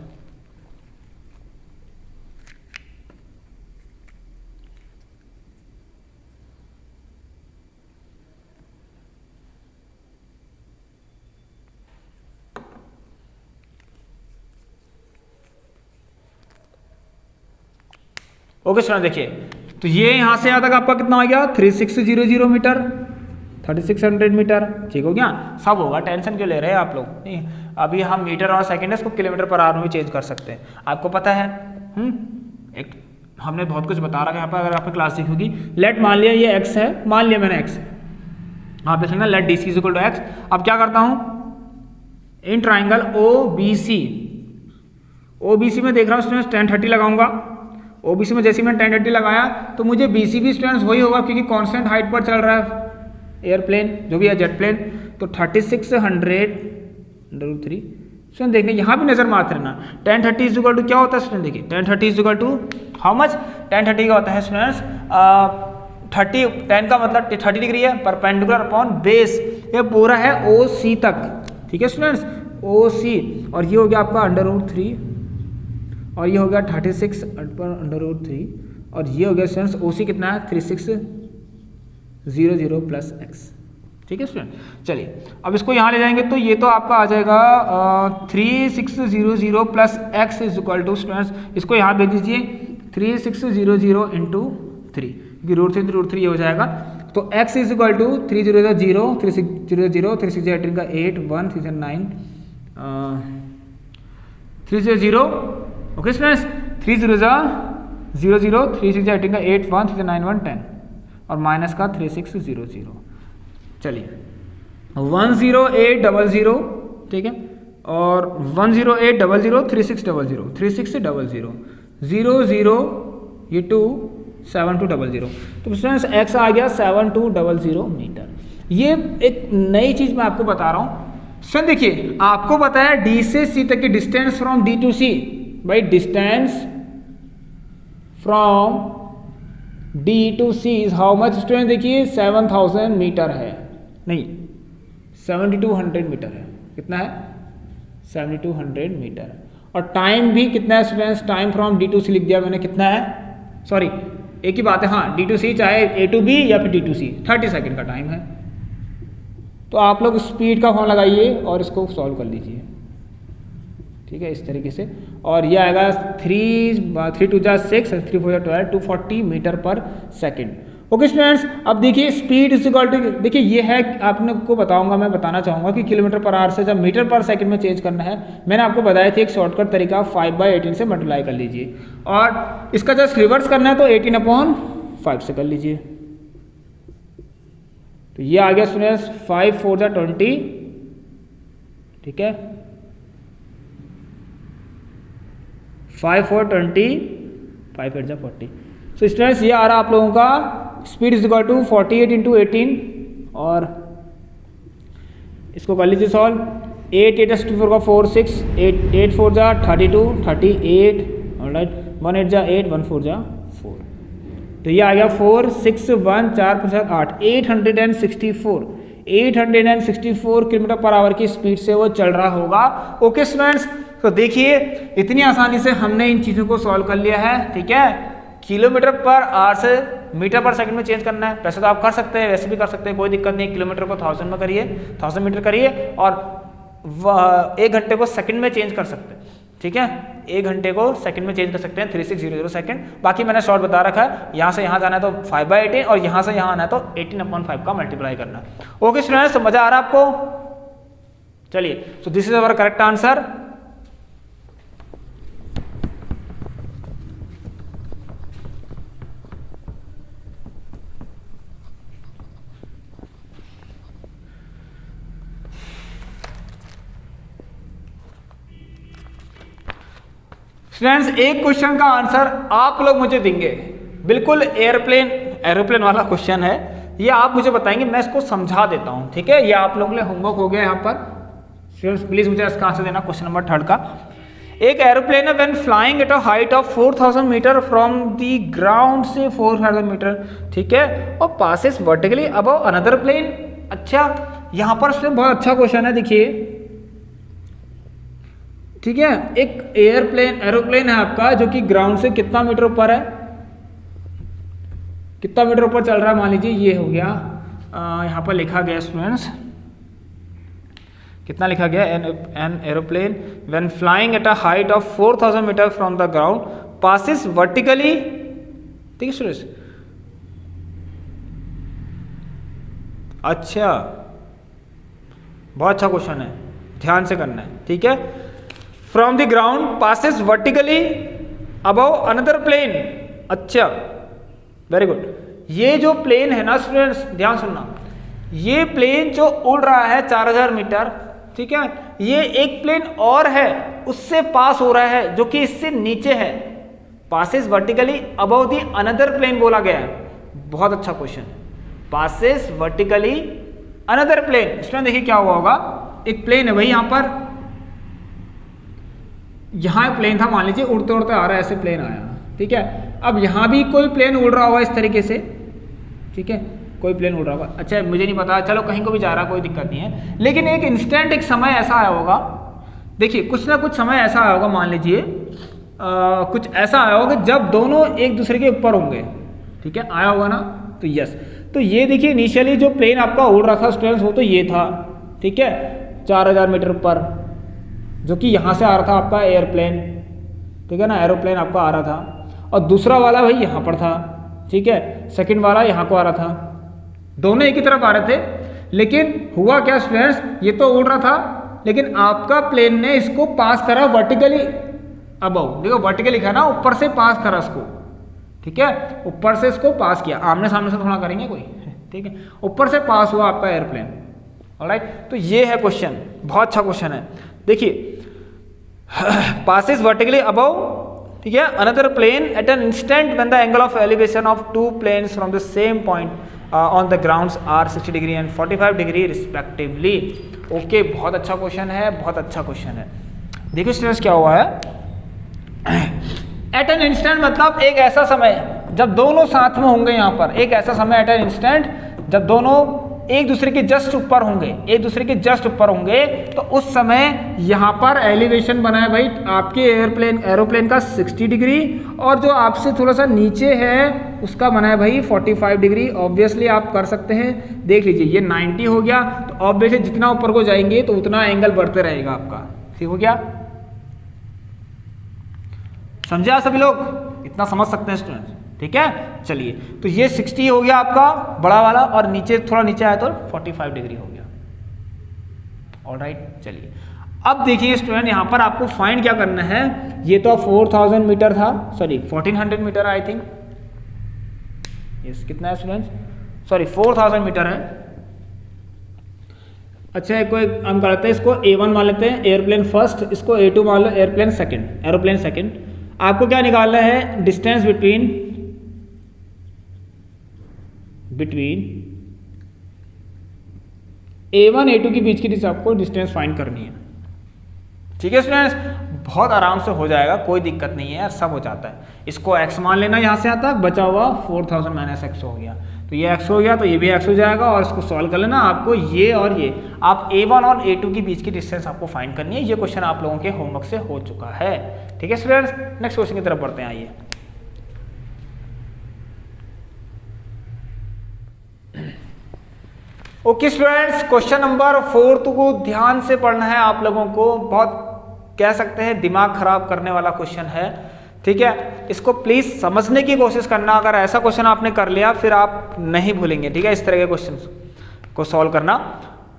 S1: ओके स्टूडेंट, देखिए तो ये यहाँ से यहाँ तक आपका कितना आ गया 3600 मीटर, 3600 मीटर, ठीक हो गया। सब होगा, टेंशन क्यों ले रहे हैं आप लोग, नहीं अभी हम मीटर और सेकंड इसको किलोमीटर पर आवर में भी चेंज कर सकते हैं, आपको पता है। एक हमने बहुत कुछ बता रहा है यहाँ पर, अगर आपने क्लास सीखी होगी। लेट मान लिया ये x है, मान लिया मैंने x, आप देख लेना let DC equal to x। अब क्या करता हूँ, इन ट्राइंगल OBC में देख रहा हूँ स्टूडेंट्स 1030 लगाऊंगा। OBC में जैसे मैंने 1030 लगाया तो मुझे BC भी स्टूडेंट्स वही होगा, क्योंकि कांस्टेंट हाइट पर चल रहा है एयरप्लेन, जो भी है जेट प्लेन। तो 3600 √3 स्टूडेंट देखिए यहाँ भी नजर मारते रहना। tan 30 इज इक्वल टू क्या होता है स्टूडेंट, देखिए tan 30 is equal to how much, tan 30 का होता है स्टूडेंट्स 30, tan का मतलब 30 डिग्री है, परपेंडिकुलर अपॉन बेस, ये पूरा है OC तक, ठीक है स्टूडेंट्स, OC, और ये हो गया आपका √3 और ये हो गया 36 √3 और ये हो गया स्टूडेंट्स OC कितना है 3600 प्लस x, ठीक है स्टूडेंट। चलिए अब इसको यहाँ ले जाएंगे तो ये तो आपका आ जाएगा 3600 plus x is equal to students, इसको यहाँ भेज दीजिए 3600 इंटू 3, √3 ये हो जाएगा, तो x इज इक्वल टू 300 3600 368 का 8 1 309 300, ओके स्टूडेंट्स, 300 368 का 8 1 391 10 और माइनस का 3600, चलिए 10800, ठीक है, और 10800 3600 3600 00 ये 2 7200, तो स्टूडेंट्स x आ गया 7200 मीटर। ये एक नई चीज मैं आपको बता रहा हूँ स्टूडेंट, देखिए आपको बताया D से C तक की distance from D to C, भाई distance from D to C is how much student, देखिए 7000 मीटर है, नहीं 7200 मीटर है, कितना है 7200 मीटर, और टाइम भी कितना है students, time from D to C लिख दिया मैंने, कितना है, सॉरी एक ही बात है, हाँ D टू C चाहे A टू B या फिर D टू C 30 सेकेंड का टाइम है, तो आप लोग स्पीड का फॉर्म लगाइए और इसको सॉल्व कर लीजिए, ठीक है, इस तरीके से, और ये आएगा 3 2 6 3 4 12 240 मीटर पर सेकेंड। ओके स्टूडेंट्स, अब देखिए स्पीड इज इक्वल टू, देखिए ये है आपने को बताऊंगा, मैं बताना चाहूँगा कि किलोमीटर पर आवर से जब मीटर पर सेकंड में चेंज करना है, मैंने आपको बताया था एक शॉर्टकट तरीका 5/18 से मल्टीप्लाई कर लीजिए, और इसका जस्ट रिवर्स करना है तो 18/5 से कर लीजिए, तो ये आ गया स्टूडेंट्स 5 4 20, ठीक है, 5 4 20 5 8 40, तो स्टूडेंट्स ये आ रहा आप लोगों का speed is equal to 48 into 18, और इसको कर लीजिए सॉल्व, 8 8 4 का 4 6 8 8 4 जा 32 38, ऑलराइट 1 8 जा 8 1 4 जा 4, तो ये आ गया 4 6 1 4 5 8 864 किलोमीटर पर आवर की स्पीड से वो चल रहा होगा। ओके स्टूडेंट्स, तो देखिए इतनी आसानी से हमने इन चीज़ों को सॉल्व कर लिया है, ठीक है, किलोमीटर पर आवर से मीटर पर सेकंड में चेंज करना है, वैसे तो आप कर सकते हैं, वैसे भी कर सकते हैं, कोई दिक्कत नहीं, किलोमीटर को 1000 में करिए, 1000 मीटर करिए, और 1 घंटे को सेकंड में चेंज कर सकते हैं, ठीक है, 1 घंटे को सेकंड में चेंज कर सकते हैं 3600 सेकंड। बाकी मैंने शॉर्ट बता रखा है, यहाँ से यहाँ जाना है तो 5/18 और यहाँ से यहाँ आना है तो 18/5 का मल्टीप्लाई करना है। ओके स्टूडेंट्स, तो मजा आ रहा है आपको? चलिए, so this is our correct answer. Students, एक क्वेश्चन का आंसर आप लोग मुझे देंगे, बिल्कुल एरोप्लेन वाला क्वेश्चन है, ये आप मुझे बताएंगे, मैं इसको समझा देता हूं, ठीक है, ये आप लोगों के लिए होमवर्क हो गया यहाँ पर। स्टूडेंट्स प्लीज मुझे इसका आंसर देना, क्वेश्चन नंबर 3 का। एक एरोप्लेन है when flying at a height of 4000 metre from the ground से 4000 मीटर, ठीक है, और passes vertically above another plane. अच्छा, यहाँ पर बहुत अच्छा क्वेश्चन है, देखिए, ठीक है, एक एरोप्लेन है आपका जो कि ग्राउंड से कितना मीटर ऊपर है, कितना मीटर ऊपर चल रहा है, मान लीजिए ये हो गया, यहाँ पर लिखा गया स्टूडेंट्स, कितना लिखा गया, an aeroplane when flying at a height of 4000 metre from the ground passes vertically, ठीक है स्टूडेंट्स, अच्छा, बहुत अच्छा क्वेश्चन है, ध्यान से करना है, ठीक है, from the ground passes vertically above another plane. अच्छा, वेरी गुड। ये जो प्लेन है ना स्टूडेंट्स, ध्यान सुनना, ये प्लेन जो उड़ रहा है 4000 मीटर, ठीक है, ये एक प्लेन और है उससे पास हो रहा है जो कि इससे नीचे है, passes vertically above the another plane बोला गया है। बहुत अच्छा क्वेश्चन है, passes vertically another plane. Student देखिए क्या हुआ होगा, एक प्लेन है भाई यहाँ पर, यहाँ प्लेन था, मान लीजिए उड़ते उड़ते आ रहा है, ऐसे प्लेन आया, ठीक है। अब यहाँ भी कोई प्लेन उड़ रहा होगा इस तरीके से, ठीक है, कोई प्लेन उड़ रहा होगा। अच्छा मुझे नहीं पता, चलो कहीं को भी जा रहा, कोई दिक्कत नहीं है, लेकिन एक इंस्टेंट, एक समय ऐसा आया होगा, देखिए कुछ ना कुछ समय ऐसा आया होगा, मान लीजिए कुछ ऐसा आया होगा जब दोनों एक दूसरे के ऊपर होंगे, ठीक है, आया होगा ना। तो यस, तो ये देखिए इनिशियली जो प्लेन आपका उड़ रहा था स्टूडेंट्स, वो तो ये था, ठीक है, 4000 मीटर ऊपर, जो कि यहाँ से आ रहा था आपका एयरप्लेन, ठीक है ना, एरोप्लेन आपका आ रहा था, और दूसरा वाला भाई यहाँ पर था, ठीक है, सेकंड वाला यहाँ को आ रहा था, दोनों एक ही तरफ आ रहे थे। लेकिन हुआ क्या स्टूडेंट्स, ये तो उड़ रहा था, लेकिन आपका प्लेन ने इसको पास करा वर्टिकली अबव, देखो वर्टिकल लिखा है ना, ऊपर से पास करा इसको, ठीक है, ऊपर से इसको पास किया, आमने सामने से थोड़ा करेंगे कोई, ठीक है, ऊपर से पास हुआ आपका एयरप्लेन। ऑलराइट, तो ये है क्वेश्चन, बहुत अच्छा क्वेश्चन है। देखिए passes vertically above, ठीक है, another plane at an instant when the angle of elevation of two planes from the same point on the grounds are 60 degree and 45 degree respectively। Okay, बहुत अच्छा question है, बहुत अच्छा question है। देखिए students क्या हुआ है, एट एन इंस्टेंट मतलब एक ऐसा समय जब दोनों साथ में होंगे, यहाँ पर एक ऐसा समय एट एन इंस्टेंट जब दोनों एक दूसरे के जस्ट ऊपर होंगे, एक दूसरे के जस्ट ऊपर होंगे, तो उस समय यहाँ पर एलिवेशन बना है भाई आपके एरोप्लेन का 60 डिग्री, और जो आपसे थोड़ा सा नीचे है उसका बना है भाई 45 डिग्री। ऑब्वियसली आप कर सकते हैं, देख लीजिए ये 90 हो गया, तो ऑब्वियसली जितना ऊपर को जाएंगे तो उतना एंगल बढ़ते रहेगा आपका, ठीक हो गया, समझे आप सभी लोग, इतना समझ सकते हैं स्टूडेंट्स, ठीक है। चलिए, तो ये 60 हो गया आपका बड़ा वाला, और नीचे थोड़ा नीचे आया तो 45 डिग्री हो गया। ऑलराइट, चलिए अब देखिए स्टूडेंट, यहाँ पर आपको फाइंड क्या करना है, ये तो 4000 मीटर था, sorry 1400 metre I think, yes कितना है स्टूडेंट्स, सॉरी 4000 मीटर है। अच्छा कोई हम करते हैं, इसको A1 मान लेते हैं, एयरप्लेन फर्स्ट, इसको A2 मान लो, एयरप्लेन सेकंड, एरोप्लेन सेकंड। आपको क्या निकालना है, डिस्टेंस बिटवीन A1 A2 के बीच की आपको डिस्टेंस फाइंड करनी है, ठीक है स्टूडेंट्स, बहुत आराम से हो जाएगा, कोई दिक्कत नहीं है यार, सब हो जाता है। इसको x मान लेना, यहाँ से आता है बचा हुआ 4000 माइनस x हो गया, तो ये x हो गया, तो ये भी x हो जाएगा, और इसको सॉल्व कर लेना। आपको ये और ये, आप A1 और A2 के बीच की डिस्टेंस आपको फाइंड करनी है। ये क्वेश्चन आप लोगों के होमवर्क से हो चुका है, ठीक है स्टूडेंट्स। नेक्स्ट क्वेश्चन की तरफ बढ़ते हैं, आइए। ओके स्टूडेंट्स, क्वेश्चन नंबर 4 को ध्यान से पढ़ना है आप लोगों को, बहुत कह सकते हैं दिमाग खराब करने वाला क्वेश्चन है, ठीक है। इसको प्लीज समझने की कोशिश करना, अगर ऐसा क्वेश्चन आपने कर लिया फिर आप नहीं भूलेंगे, ठीक है, इस तरह के क्वेश्चन को सॉल्व करना।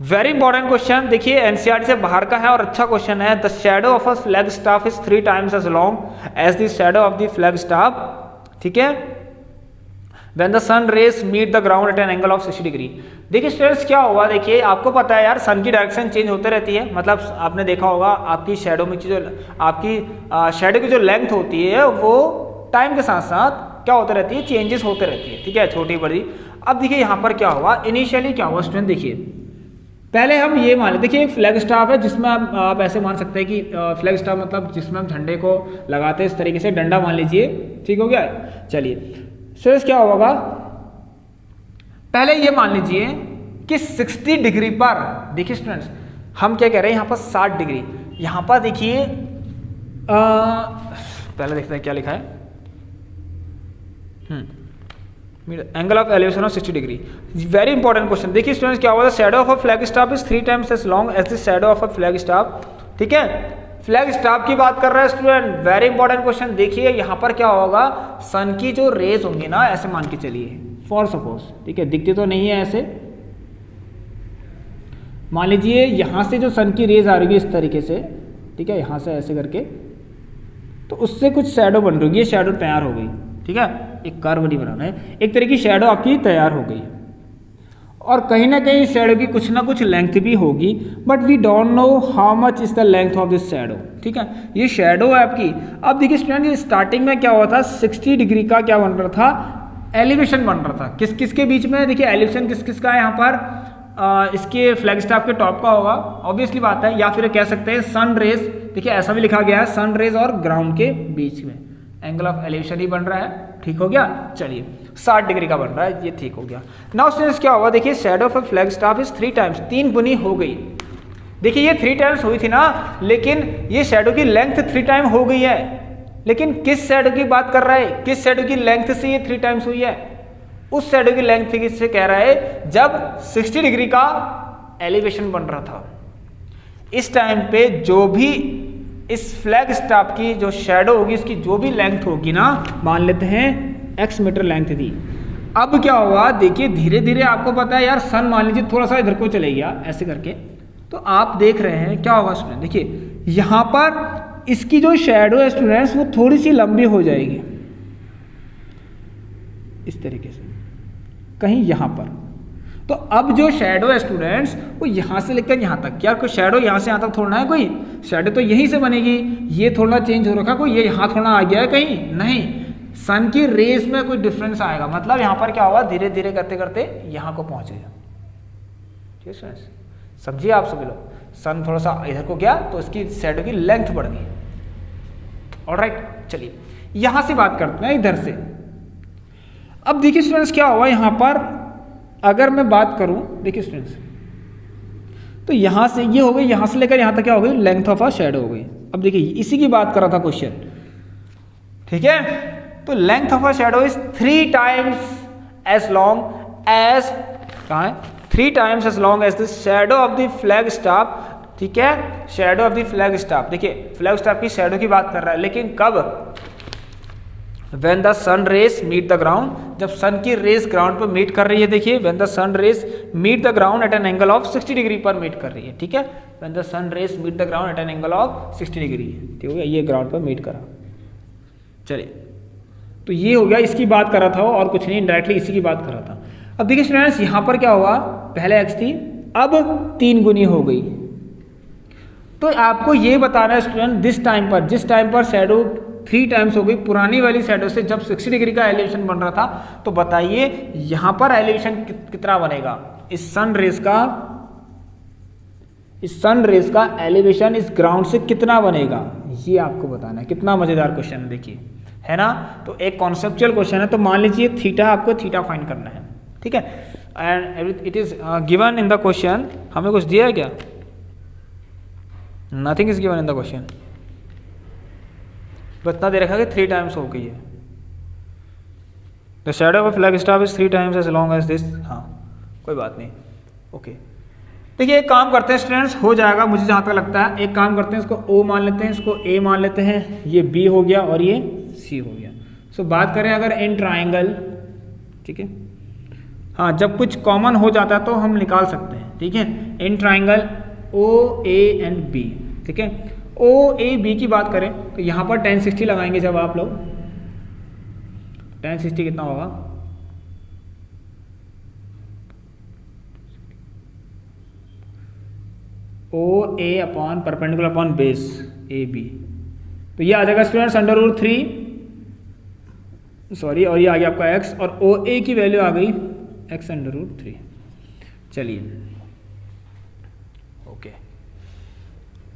S1: वेरी इंपॉर्टेंट क्वेश्चन, देखिए एनसीईआरटी से बाहर का है और अच्छा क्वेश्चन है। The shadow of a flag staff is 3 times as long as the shadow of the flag staff, ठीक है, when the sun rays meet the ground at an angle of 60 degree। देखिए स्टूडेंट्स क्या हुआ, देखिए आपको पता है यार सन की डायरेक्शन चेंज होते रहती है, मतलब आपने देखा होगा आपकी शैडो में जो आपकी शैडो की जो लेंथ होती है वो टाइम के साथ साथ क्या होते रहती है, चेंजेस होते रहती है, ठीक है, छोटी बड़ी। अब देखिए यहाँ पर क्या हुआ, इनिशियली क्या हुआ स्टूडेंट, देखिए पहले हम ये मान लें, देखिए एक फ्लैग स्टाफ है जिसमें आप ऐसे मान सकते हैं कि फ्लैग स्टाफ मतलब जिसमें हम झंडे को लगाते हैं, इस तरीके से डंडा मान लीजिए, ठीक हो गया। चलिए स्टूडेंट्स क्या होगा, पहले ये मान लीजिए कि 60 डिग्री पर, देखिए स्टूडेंट्स हम क्या कह रहे हैं यहाँ पर 60 डिग्री, यहाँ पर देखिए पहले देखते हैं क्या लिखा है, angle of elevation of 60 degree, very important question. देखिए स्टूडेंट्स क्या हुआ, shadow of a flag staff is 3 times as long as the shadow of a flag staff, ठीक है, फ्लैग स्टाफ की बात कर रहा है स्टूडेंट, वेरी इंपॉर्टेंट क्वेश्चन। देखिए यहाँ पर क्या होगा, सन की जो रेज होंगी ना, ऐसे मान के चलिए फॉर सपोज, ठीक है, दिखती तो नहीं है ऐसे, मान लीजिए यहाँ से जो सन की रेज आ रही है इस तरीके से, ठीक है, यहाँ से ऐसे करके, तो उससे कुछ शैडो बन रही है, ये शैडो तैयार हो गई, ठीक है, एक कर्व नहीं बनाना है, एक तरह की शैडो आपकी तैयार हो गई, और कहीं ना कहीं शैडो की कुछ ना कुछ लेंथ भी होगी, but we don't know how much is the length of this shadow, ठीक है, ये शैडो है आपकी। अब देखिए स्टूडेंट ये स्टार्टिंग में क्या हुआ था, 60 डिग्री का क्या बन रहा था, एलिवेशन बन रहा था, किस किस के बीच में, देखिए एलिवेशन किस किस का है यहाँ पर, इसके फ्लैग स्टाफ के टॉप का होगा, ऑब्वियसली बात है, या फिर कह सकते हैं सन रेज, देखिए ऐसा भी लिखा गया है सन रेज और ग्राउंड के बीच में एंगल ऑफ एलिवेशन ही बन रहा है, ठीक हो गया। चलिए 60 डिग्री का बन रहा है, ये ठीक हो गया। नाउ स्टूडेंट्स क्या होगा, देखिए shadow of a flag staff is 3 times, 3 गुनी हो गई। देखिए ये 3 टाइम्स हुई थी ना, लेकिन ये शैडो की लेंथ 3 टाइम हो गई है, लेकिन किस शैडो की बात कर रहा है, किस शैडो की लेंथ से ये 3 टाइम्स हुई है, उस शैडो की लेंथ से कह रहा है जब 60 डिग्री का एलिवेशन बन रहा था। इस टाइम पे जो भी इस फ्लैग स्टाफ की जो शैडो होगी, इसकी जो भी लेंथ होगी ना, मान लेते हैं x मीटर लेंथ थी। अब क्या हुआ, देखिए धीरे धीरे आपको पता है यार, सन मान लीजिए थोड़ा सा इधर को चले गया ऐसे करके, तो आप देख रहे हैं क्या होगा इसमें। देखिए यहाँ पर इसकी जो शैडो है स्टूडेंट्स, वो थोड़ी सी लंबी हो जाएगी इस तरीके से कहीं यहाँ पर। तो अब जो शैडो है स्टूडेंट्स, वो यहाँ से लेकर यहाँ तक, क्या कोई शैडो यहाँ से यहाँ तक थोड़ा है, कोई शैडो तो यहीं से बनेगी। ये थोड़ा चेंज हो रखा, कोई ये यहाँ थोड़ा आ गया है कहीं, नहीं, सन की रेस में कोई डिफरेंस आएगा, मतलब यहाँ पर क्या होगा, धीरे धीरे करते करते यहाँ को पहुँचेगा। ठीक है स्टूडेंट्स, समझिए आप सभी लोग, सन थोड़ा सा इधर को गया तो इसकी शैडो की लेंथ बढ़ गई। ऑलराइट, चलिए यहाँ से बात करते हैं इधर से। अब देखिए स्टूडेंट्स क्या हुआ यहाँ पर, अगर मैं बात करूं, देखिए स्टूडेंट्स, तो यहां से ये हो गई, यहां से लेकर यहां तक क्या हो गई, लेंथ ऑफ अ शैडो हो गई। अब देखिए इसी की बात कर रहा था क्वेश्चन, ठीक है। तो length of a shadow is 3 times as long as, कहाँ है, 3 times as long as the shadow of the flag staff, ठीक है, shadow of the flag staff. देखिए फ्लैग स्टाफ की शैडो की बात कर रहा है, लेकिन कब, When the sun rays meet the ground, जब सन की रेस ग्राउंड पर मीट कर रही है। देखिए when the sun rays meet the ground at an angle of 60 degree पर मीट कर रही है, ठीक है। when the sun rays meet the ground at an angle of 60 degree, ठीक हो गया, ये ग्राउंड पर मीट करा। चलिए तो ये हो गया, इसकी बात कर रहा था और कुछ नहीं, डायरेक्टली इसी की बात कर रहा था। अब देखिए स्टूडेंट्स यहाँ पर क्या हुआ, पहले x थी, अब 3 गुनी हो गई। तो आपको ये बताना है स्टूडेंट, जिस टाइम पर शैडो 3 टाइम्स हो गई पुरानी वाली शैडो से, जब 60 डिग्री का एलिवेशन बन रहा था, तो बताइए यहाँ पर एलिवेशन कितना बनेगा, इस सन रेस का एलिवेशन इस ग्राउंड से कितना बनेगा, ये आपको बताना है। कितना मजेदार क्वेश्चन है, देखिए, है ना। तो एक कॉन्सेप्चुअल क्वेश्चन है, तो मान लीजिए थीटा, आपको थीटा फाइंड करना है, ठीक है, and it is given in the question. हमें कुछ दिया है क्या, nothing is given in the question, इतना दे रखा है कि 3 टाइम्स हो गई है। The shadow of flag staff is 3 times as long as this, हाँ कोई बात नहीं, ओके। देखिए एक काम करते हैं स्टूडेंट्स, हो जाएगा मुझे जहाँ तक लगता है। एक काम करते हैं, इसको O मान लेते हैं, इसको A मान लेते हैं, ये B हो गया और ये C हो गया। सो बात करें अगर इन ट्राइंगल, ठीक है, हाँ जब कुछ कॉमन हो जाता है तो हम निकाल सकते हैं, ठीक है। In triangle OA and B, ठीक है। OAB की बात करें तो यहाँ पर tan 60 लगाएंगे, जब आप लोग tan 60 कितना होगा, OA upon perpendicular upon base AB, तो ये आ जाएगा स्टूडेंट्स √3, सॉरी, और ये आ गया आपका x, और OA की वैल्यू आ गई x √3। चलिए ओके,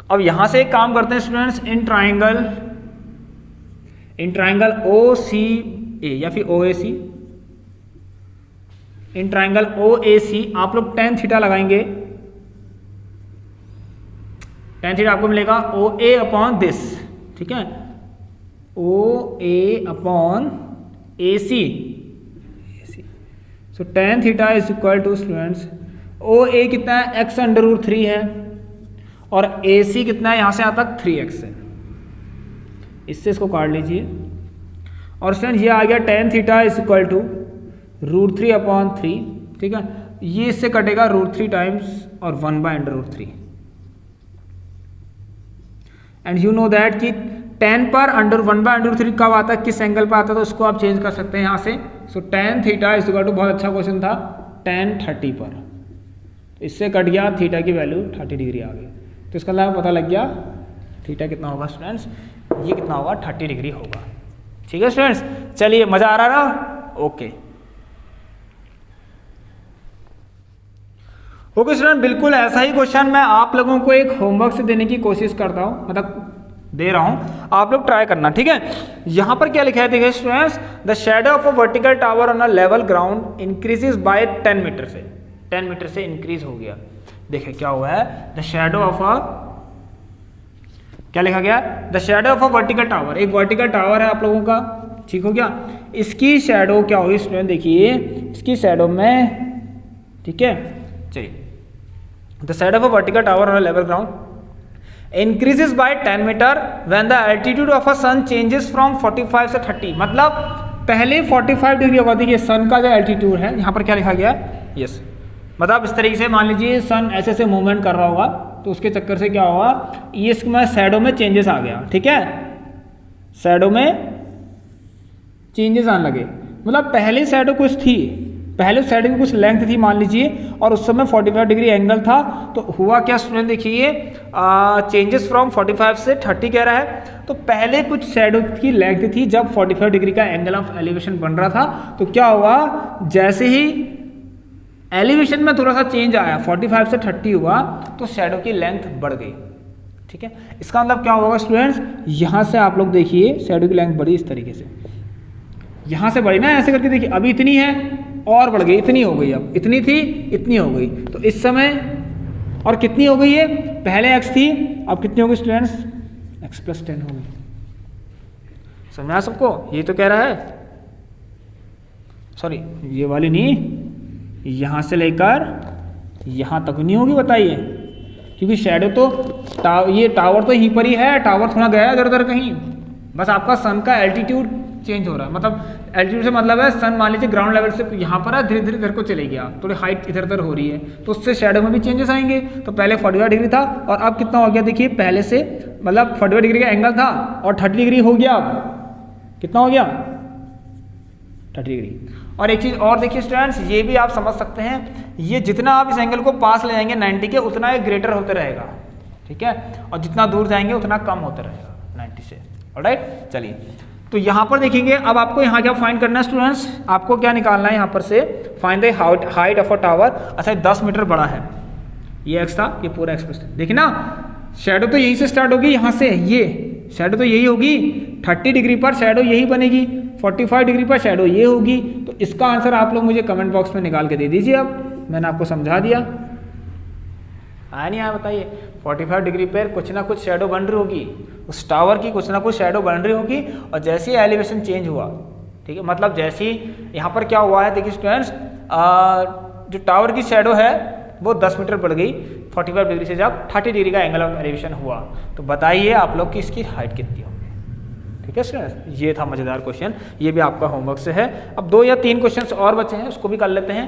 S1: अब यहां से एक काम करते हैं स्टूडेंट्स, इन ट्राइंगल OCA या फिर OAC, इन ट्राइंगल OAC आप लोग tan थीटा लगाएंगे। tan थीटा आपको मिलेगा OA अपॉन दिस, ठीक है, OA upon AC। So tan theta is equal to students, OA कितना है, x √3 है, और AC कितना है, यहाँ से यहाँ तक 3x है, इससे इसको काट लीजिए। और स्टूडेंट ये आ गया tan theta is equal to √3 upon 3, ठीक है, ये इससे कटेगा √3 टाइम्स और 1/√3। एंड यू नो दैट कि tan पर 1/√3 कब आता है, किस एंगल पर आता है, तो उसको आप चेंज कर सकते हैं यहाँ से। So tan theta is equal to, बहुत अच्छा क्वेश्चन था, tan 30 पर, इससे कट गया थीटा की वैल्यू 30 डिग्री आ गई, तो इसका मतलब पता लग गया थीटा कितना होगा स्टूडेंट्स, ये कितना होगा, 30 डिग्री होगा। ठीक है स्टूडेंट्स, चलिए मजा आ रहा है ना, ओके ओके स्टूडेंट, बिल्कुल ऐसा ही क्वेश्चन मैं आप लोगों को एक होमवर्क से देने की कोशिश करता हूँ, मतलब दे रहा हूं, आप लोग ट्राई करना, ठीक है। यहां पर क्या लिखा है देखिए students, the shadow of a vertical tower on a level ground increases by 10 metre से, 10 मीटर से इंक्रीज हो गया। देखिए क्या हुआ है, द शैडो ऑफ अ, क्या लिखा गया, the shadow of a vertical tower, एक वर्टिकल टावर है आप लोगों का, ठीक हो गया, इसकी शैडो क्या होगी स्टूडेंट, देखिए इसकी शैडो में, ठीक है, चलिए, the shadow of a vertical tower on a level ground increases by 10 metre when the altitude of a sun changes from 45 से 30, मतलब पहले 45 डिग्री होगा। देखिए सन का जो एल्टीट्यूड है यहाँ पर क्या लिखा गया है, यस, मतलब इस तरीके से मान लीजिए सन ऐसे ऐसे मूवमेंट कर रहा होगा, तो उसके चक्कर से क्या होगा, ये इसमें शैडो में चेंजेस आ गया, ठीक है, शैडो में चेंजेस आने लगे, मतलब पहले शैडो कुछ थी, पहले साइड की कुछ लेंथ थी मान लीजिए, और उस समय 45 डिग्री एंगल था, तो हुआ क्या स्टूडेंट, देखिए चेंजेस फ्रॉम 45 से 30 कह रहा है, तो पहले कुछ शैडो की लेंथ थी जब 45 डिग्री का एंगल ऑफ एलिवेशन बन रहा था, तो क्या हुआ, जैसे ही एलिवेशन में थोड़ा सा चेंज आया, 45 से 30 हुआ, तो शैडो की लेंथ बढ़ गई, ठीक है। इसका मतलब क्या होगा स्टूडेंट्स, यहाँ से आप लोग देखिए शैडो की लेंथ बढ़ी इस तरीके से, यहाँ से बढ़ी ना, ऐसे करके देखिए, अभी इतनी है और बढ़ गई, इतनी हो गई, अब इतनी थी इतनी हो गई, तो इस समय और कितनी हो गई है, पहले x थी अब कितनी हो गई स्टूडेंट्स, x+10 हो गई, समझा सबको, ये तो कह रहा है, सॉरी ये वाली नहीं, यहाँ से लेकर यहाँ तक नहीं होगी, बताइए, क्योंकि शैडो तो ये टावर तो यहीं पर ही है, टावर थोड़ा गया है इधर उधर कहीं, बस आपका सन का एल्टीट्यूड चेंज हो रहा है, मतलब एल्टीट्यूड से मतलब है सन मान लीजिए ग्राउंड लेवल से यहाँ पर है, धीरे धीरे इधर को चले गया, थोड़ी हाइट इधर उधर हो रही है, तो उससे शैडो में भी चेंजेस आएंगे। तो पहले 45 डिग्री था और अब कितना हो गया, देखिए पहले से मतलब 45 डिग्री का एंगल था और 30 डिग्री हो गया, अब कितना हो गया 30 डिग्री। और एक चीज़ और देखिए स्टूडेंट्स, ये भी आप समझ सकते हैं, ये जितना आप इस एंगल को पास ले जाएंगे 90 के, उतना ये ग्रेटर होते रहेगा, ठीक है, और जितना दूर जाएंगे उतना कम होता रहेगा 90 से, ऑलराइट। चलिए तो यहाँ पर देखेंगे, अब आपको यहाँ क्या फाइंड करना है स्टूडेंट्स, आपको क्या निकालना है यहाँ पर से, find the height of a tower. अच्छा 10 मीटर बड़ा है, ये x था, ये पूरा x+, देखिए ना शैडो तो यहीं से स्टार्ट होगी, यहाँ से ये शैडो तो यही होगी, 30 डिग्री पर शैडो यही बनेगी, 45 डिग्री पर शैडो ये होगी, तो इसका आंसर आप लोग मुझे कमेंट बॉक्स में निकाल के दे दीजिए। अब मैंने आपको समझा दिया, आया नहीं आया बताइए, 45 डिग्री पर कुछ ना कुछ शैडो बन रही होगी, उस टावर की कुछ ना कुछ शैडो बन रही होगी, और जैसे ही एलिवेशन चेंज हुआ, ठीक है, मतलब जैसे ही यहाँ पर क्या हुआ है, देखिए स्टूडेंट्स, जो टावर की शैडो है वो 10 मीटर बढ़ गई 45 डिग्री से, जब 30 डिग्री का एंगल ऑफ एलिवेशन हुआ, तो बताइए आप लोग की इसकी हाइट कितनी होगी, ठीक है स्टूडेंट्स। ये था मज़ेदार क्वेश्चन, ये भी आपका होमवर्क से है। अब 2 या 3 क्वेश्चन और बचे हैं, उसको भी कर लेते हैं।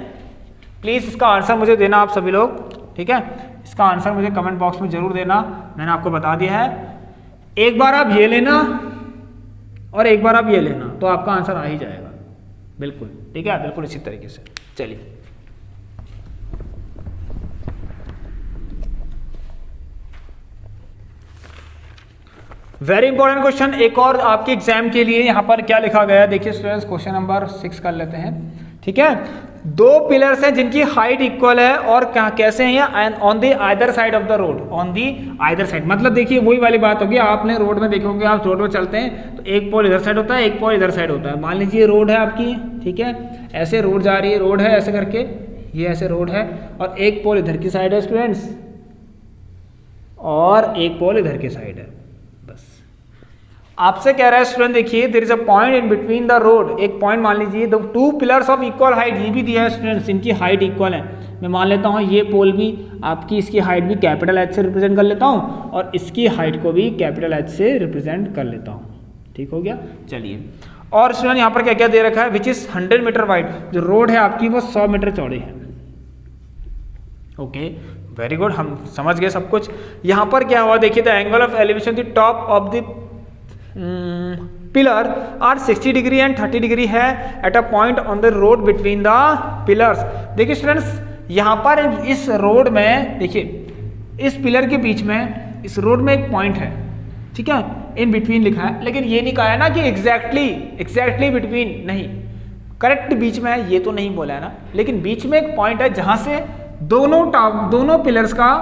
S1: प्लीज़ इसका आंसर मुझे देना आप सभी लोग, ठीक है, इसका आंसर मुझे कमेंट बॉक्स में जरूर देना, मैंने आपको बता दिया है। एक बार आप ये लेना और एक बार आप ये लेना, तो आपका आंसर आ ही जाएगा, बिल्कुल, ठीक है, बिल्कुल इसी तरीके से। चलिए वेरी इंपॉर्टेंट क्वेश्चन, एक और आपके एग्जाम के लिए यहाँ पर क्या लिखा गया है, देखिए स्टूडेंट्स, क्वेश्चन नंबर 6 कर लेते हैं, ठीक है। 2 पिलर्स हैं जिनकी हाइट इक्वल है, और क्या कैसे हैं, on the either side of the road, on the either side, मतलब देखिए वही वाली बात होगी, आपने रोड में देखे होंगे, आप रोड में चलते हैं तो एक पोल इधर साइड होता है, एक पोल इधर साइड होता है। मान लीजिए रोड है आपकी, ठीक है, ऐसे रोड जा रही है, रोड है ऐसे करके, ये ऐसे रोड है, और एक पोल इधर की साइड है स्टूडेंट्स, और एक पोल इधर की साइड है, बस। आपसे कह रहा है स्टूडेंट, देखिए there is a point in between the road, एक पॉइंट मान लीजिए, the 2 pillars of equal height, ये भी दिया है स्टूडेंट्स, इनकी हाइट इक्वल है। मैं मान लेता हूँ ये पोल भी आपकी, इसकी हाइट भी कैपिटल H से रिप्रेजेंट कर लेता हूँ, और इसकी हाइट को भी कैपिटल H से रिप्रेजेंट कर लेता हूँ, ठीक हो गया। चलिए, और स्टूडेंट यहाँ पर क्या क्या दे रखा है, विच इज 100 मीटर वाइड, जो रोड है आपकी वो 100 मीटर चौड़ी है, ओके, वेरी गुड, हम समझ गए सब कुछ। यहाँ पर क्या हुआ, देखिए the angle of elevation the top of the pillar are 60 degree and 30 degree है at a point on the road between the pillars. देखिए स्टूडेंट्स, यहाँ पर इस रोड में, देखिए इस पिलर के बीच में, इस रोड में एक पॉइंट है, ठीक है, इन बिटवीन लिखा है, लेकिन ये नहीं कहा है ना कि एग्जैक्टली बिटवीन, नहीं, करेक्ट बीच में है ये तो नहीं बोला है ना, लेकिन बीच में एक पॉइंट है जहां से दोनों पिलर्स का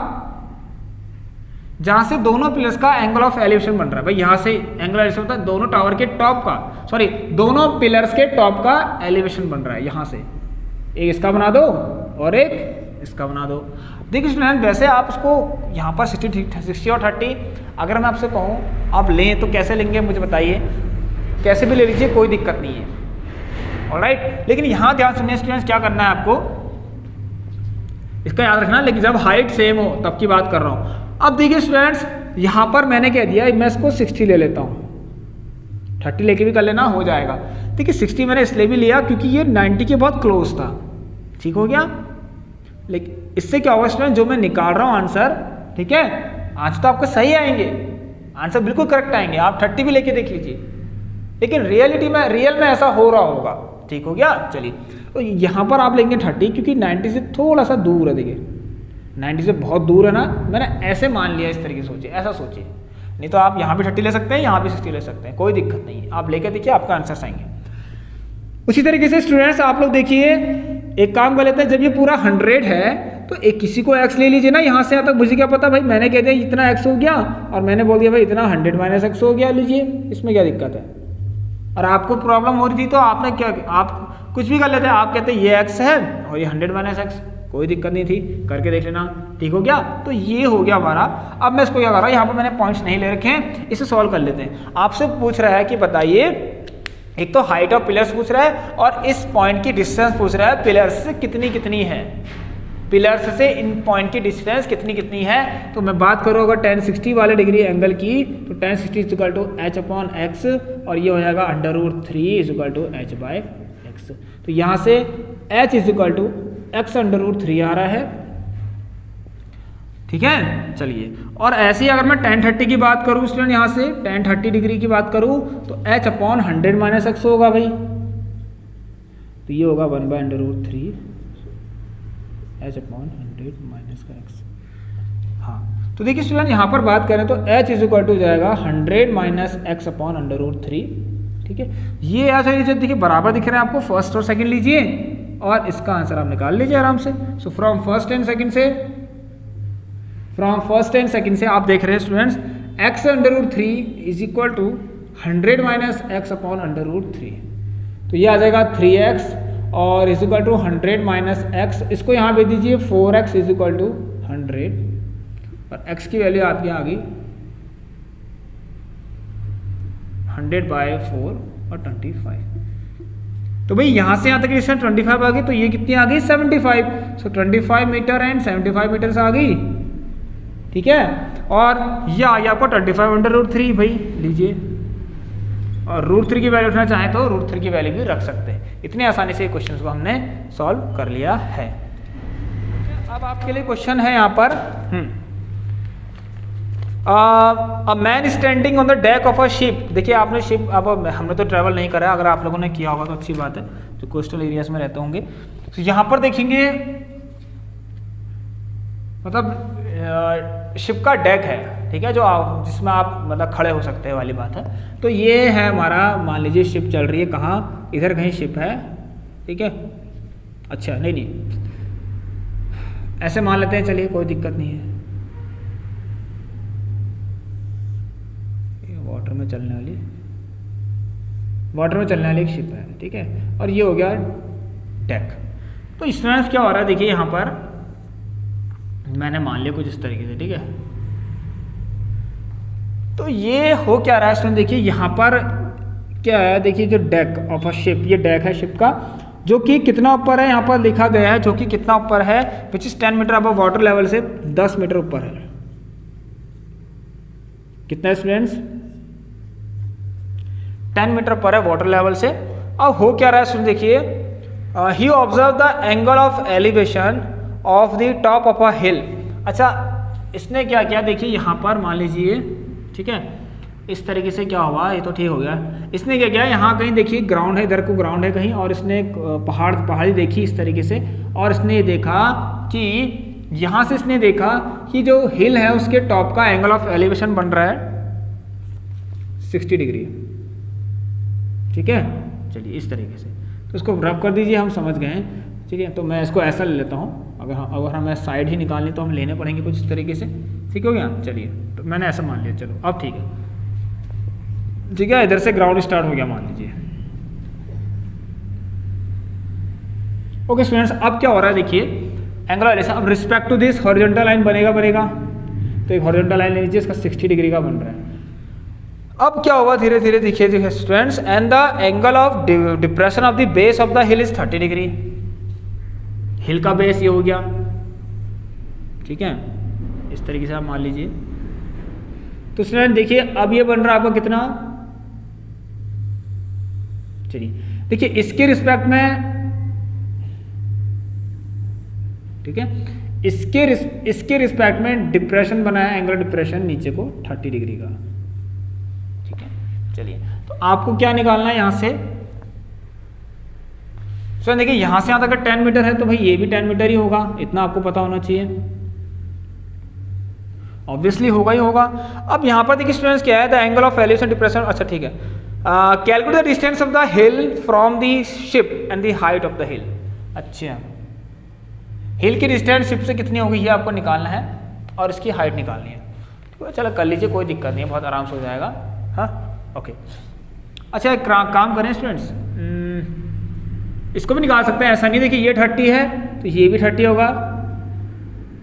S1: जहां से दोनों पिलर्स का एंगल ऑफ एलिवेशन बन रहा है। भाई यहां से एंगल एलिवेशन होता है दोनों टावर के टॉप का, सॉरी दोनों पिलर्स के टॉप का एलिवेशन बन रहा है। यहां से एक इसका बना दो और एक इसका बना दो। देखिए स्टूडेंट, वैसे आप इसको यहाँ पर 60 और 30 अगर मैं आपसे कहूँ आप लें तो कैसे लेंगे मुझे बताइए, कैसे भी ले लीजिए कोई दिक्कत नहीं है, ऑलराइट। लेकिन यहाँ ध्यान सुनिए स्टूडेंट्स, क्या करना है आपको, इसका याद रखना, लेकिन जब हाइट सेम हो तब की बात कर रहा हूँ। अब देखिए स्टूडेंट्स, यहाँ पर मैंने कह दिया मैं इसको 60 ले लेता हूँ, 30 लेके भी कर लेना हो जाएगा। देखिए 60 मैंने इसलिए भी लिया क्योंकि ये 90 के बहुत क्लोज था, ठीक हो गया। लेकिन इससे क्या होगा स्टूडेंट, जो मैं निकाल रहा हूँ आंसर, ठीक है, आंसर तो आपके सही आएंगे, आंसर बिल्कुल करेक्ट आएंगे, आप 30 भी लेके देख लीजिए, लेकिन रियल में ऐसा हो रहा होगा, ठीक हो गया। चलिए तो यहाँ पर आप लेंगे 30 क्योंकि 90 से थोड़ा सा दूर है। देखिए 90 से बहुत दूर है ना, मैंने ऐसे मान लिया, इस तरीके से सोचिए, ऐसा सोचिए, नहीं तो आप यहाँ भी 30 ले सकते हैं, यहाँ भी 60 ले सकते हैं, कोई दिक्कत नहीं है, आप लेके देखिए आपका आंसर आएंगे। उसी तरीके से स्टूडेंट्स आप लोग देखिए, एक काम कर लेते हैं, जब ये पूरा 100 है तो एक किसी को x ले लीजिए ना, यहाँ से यहाँ तक मुझे क्या पता, भाई मैंने कह दिया इतना x हो गया और मैंने बोल दिया भाई इतना 100 - x हो गया, लीजिए, इसमें क्या दिक्कत है। और आपको प्रॉब्लम हो रही थी तो आपने क्या, आप कुछ भी कर लेते हैं, आप कहते ये x है और ये 100 - x, कोई दिक्कत नहीं थी, करके देख लेना, ठीक हो गया। तो ये हो गया हमारा। अब मैं इसको क्या कर रहा हूँ, यहाँ पर मैंने पॉइंट्स नहीं ले रखे हैं, इसे सॉल्व कर लेते हैं। आपसे पूछ रहा है कि बताइए, एक तो हाइट ऑफ पिलर्स पूछ रहा है और इस पॉइंट की डिस्टेंस पूछ रहा है पिलर्स से कितनी है, पिलर्स से इन पॉइंट की डिस्टेंस कितनी है। तो मैं बात करूँ अगर 1060 वाले डिग्री एंगल की, तो 1060 = h/x और ये हो जाएगा √3 = h/x। तो यहाँ से h = x√3 आ रहा है, ठीक है। चलिए, और ऐसे ही अगर मैं 1030 की बात करूँ स्टूडेंट, यहाँ से 1030 डिग्री की बात करूँ तो h/100 - x होगा भाई, तो ये होगा 1/√3 h/100 - x। हाँ, तो देखिए स्टूडेंट यहाँ पर बात करें तो h = जाएगा 100 - x/√3, ठीक है। ये ऐसा लीजिए, देखिए बराबर दिख रहे हैं आपको, फर्स्ट और सेकंड लीजिए और इसका आंसर आप निकाल लीजिए आराम से। सो फ्रॉम फर्स्ट 10 सेकंड से आप देख रहे हैं स्टूडेंट्स, x/√3 = 100 - x/√3, तो ये आ जाएगा 3x और = 100 - x, इसको यहाँ भेज दीजिए 4x = 100 और x की वैल्यू आपकी आ गई 100/4 और 25। तो भाई यहाँ से यहाँ तक डिस्टेंस 25 आ गई, तो ये कितनी आ गई 75। सो 25 मीटर एंड 75 मीटर आ गई, ठीक है। और ये आ गया आपको 25/√3 भाई, लीजिए, और √3 की वैल्यू रखना चाहें तो √3 की वैल्यू भी रख सकते हैं। इतनी आसानी से क्वेश्चन को हमने सॉल्व कर लिया है। अब आपके लिए क्वेश्चन है यहाँ पर, a man standing on the deck of a ship. देखिए आपने शिप, अब हमने तो ट्रैवल नहीं करा, अगर आप लोगों ने किया होगा तो अच्छी बात है, जो कोस्टल एरियाज में रहते होंगे। तो यहाँ पर देखेंगे, मतलब शिप का डेक है, ठीक है, जो आप जिसमें आप मतलब खड़े हो सकते हैं वाली बात है। तो ये है हमारा, मान लीजिए शिप चल रही है, कहाँ, इधर कहीं शिप है, ठीक है। अच्छा नहीं, ऐसे मान लेते हैं, चलिए कोई दिक्कत नहीं है, वाटर में चलने वाली एक शिप है, ठीक है। और ये हो गया डेक। तो इसमें क्या हो रहा है, देखिए यहाँ पर मैंने मान लिया कुछ इस तरीके से, ठीक है। तो ये हो क्या रहा है स्टूडेंट, देखिए यहाँ पर क्या है, देखिए जो डेक ऑफ अ शिप, ये डेक है शिप का, जो कि कितना ऊपर है, यहाँ पर लिखा गया है, जो कि कितना ऊपर है, which is 10 metre above water level से 10 मीटर ऊपर है। कितना स्टूडेंट्स, 10 मीटर ऊपर है वाटर लेवल से। अब हो क्या रहा है स्टूडेंट, देखिए, ही observe the angle of elevation of the top of अ हिल। अच्छा, इसने क्या किया, देखिए यहाँ पर मान लीजिए, ठीक है, इस तरीके से क्या हुआ, ये तो ठीक हो गया। इसने क्या किया, यहाँ कहीं देखिए ग्राउंड है, इधर को ग्राउंड है कहीं, और इसने पहाड़ी देखी इस तरीके से, और इसने ये देखा कि यहाँ से इसने देखा कि जो हिल है उसके टॉप का एंगल ऑफ एलिवेशन बन रहा है 60 डिग्री, ठीक है। चलिए इस तरीके से, तो इसको रब कर दीजिए, हम समझ गए हैं, ठीक है। तो मैं इसको ऐसा ले लेता हूँ, अगर हमें साइड ही निकालनी तो हम लेने पड़ेंगे कुछ इस तरीके से, ठीक हो गया। चलिए तो मैंने ऐसा मान लिया, चलो अब ठीक है, ठीक है। इधर से ग्राउंड स्टार्ट हो गया मान लीजिए। ओके स्टूडेंट्स, अब क्या हो रहा है देखिए, एंगल ऑफ एलिवेशन। अब respect to this horizontal line बनेगा, तो एक हॉरिजॉन्टल लाइन ले लीजिए, इसका 60 डिग्री का बन रहा है। अब क्या होगा धीरे धीरे देखिए students, and the angle of depression of the base of the hill is 30 degree. हिल का बेस ये हो गया, ठीक है, इस तरीके से आप मान लीजिए। तो स्टूडेंट देखिए अब ये बन रहा है आपका कितना, चलिए देखिए इसके रिस्पेक्ट में, ठीक है, इसके रिस्पेक्ट में डिप्रेशन बना है, एंगल डिप्रेशन नीचे को 30 डिग्री का, ठीक है। चलिए तो आपको क्या निकालना है यहाँ से, सो देखिए यहाँ से यहाँ तक 10 मीटर है, तो भाई ये भी 10 मीटर ही होगा, इतना आपको पता होना चाहिए, ऑब्वियसली होगा ही होगा। अब यहाँ पर देखिए स्टूडेंट्स क्या है, the angle of elevation depression, अच्छा ठीक है, calculate the distance of the hill from the ship and the height of the हिल। अच्छा, हिल की डिस्टेंस शिप से कितनी होगी ये आपको निकालना है, और इसकी हाइट निकालनी है। तो चलो कर लीजिए, कोई दिक्कत नहीं है, बहुत आराम से हो जाएगा। हाँ ओके, अच्छा एक काम करें स्टूडेंट्स, इसको भी निकाल सकते हैं, ऐसा नहीं देखिए ये 30 है तो ये भी 30 होगा,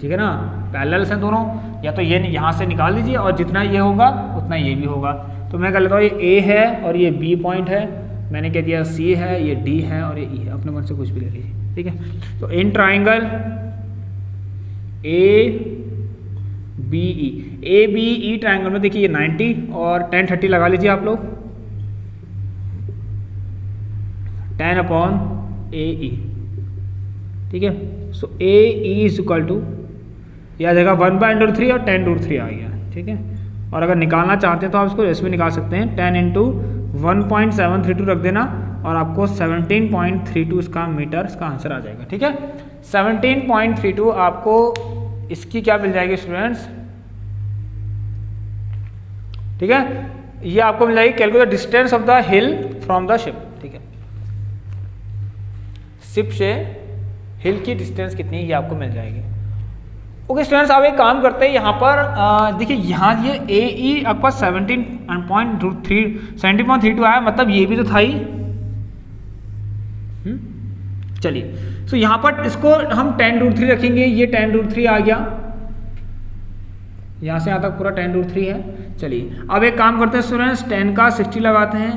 S1: ठीक है ना, पैरेलल्स हैं दोनों, या तो ये यहाँ से निकाल दीजिए और जितना ये होगा उतना ये भी होगा। तो मैं कह लेता हूँ ये ए है और ये बी पॉइंट है, मैंने कह दिया सी है, ये डी है और ये ई है, अपने मन से कुछ भी ले लीजिए, ठीक है। तो in triangle A B E triangle में देखिए ये 90 और 10 30 लगा लीजिए आप लोग, 10/AE, ठीक है। सो AE इज इक्वल टू, यह आ जाएगा 1/√3 और 10√3 आ गया, ठीक है। और अगर निकालना चाहते हैं तो आप इसको इसमें निकाल सकते हैं, 10 × 1.732 रख देना और आपको 17.32 इसका मीटर इसका आंसर आ जाएगा, ठीक है। 17.32 आपको इसकी क्या मिल जाएगी स्टूडेंट्स, ठीक है, ये आपको मिल जाएगी calculate distance of the hill from the ship, ठीक है। शिप से हिल की डिस्टेंस कितनी है ये आपको मिल जाएगी। ओके स्टूडेंट्स, अब एक काम करते हैं, यहाँ पर देखिए यहाँ ये AE आपका 17.32 आया, मतलब ये भी तो था ही। चलिए सो यहाँ पर इसको हम 10√3 रखेंगे, ये 10√3 आ गया, यहाँ से यहाँ तक पूरा 10√3 है। चलिए अब एक काम करते हैं स्टूडेंट्स, 10 का 60 लगाते हैं,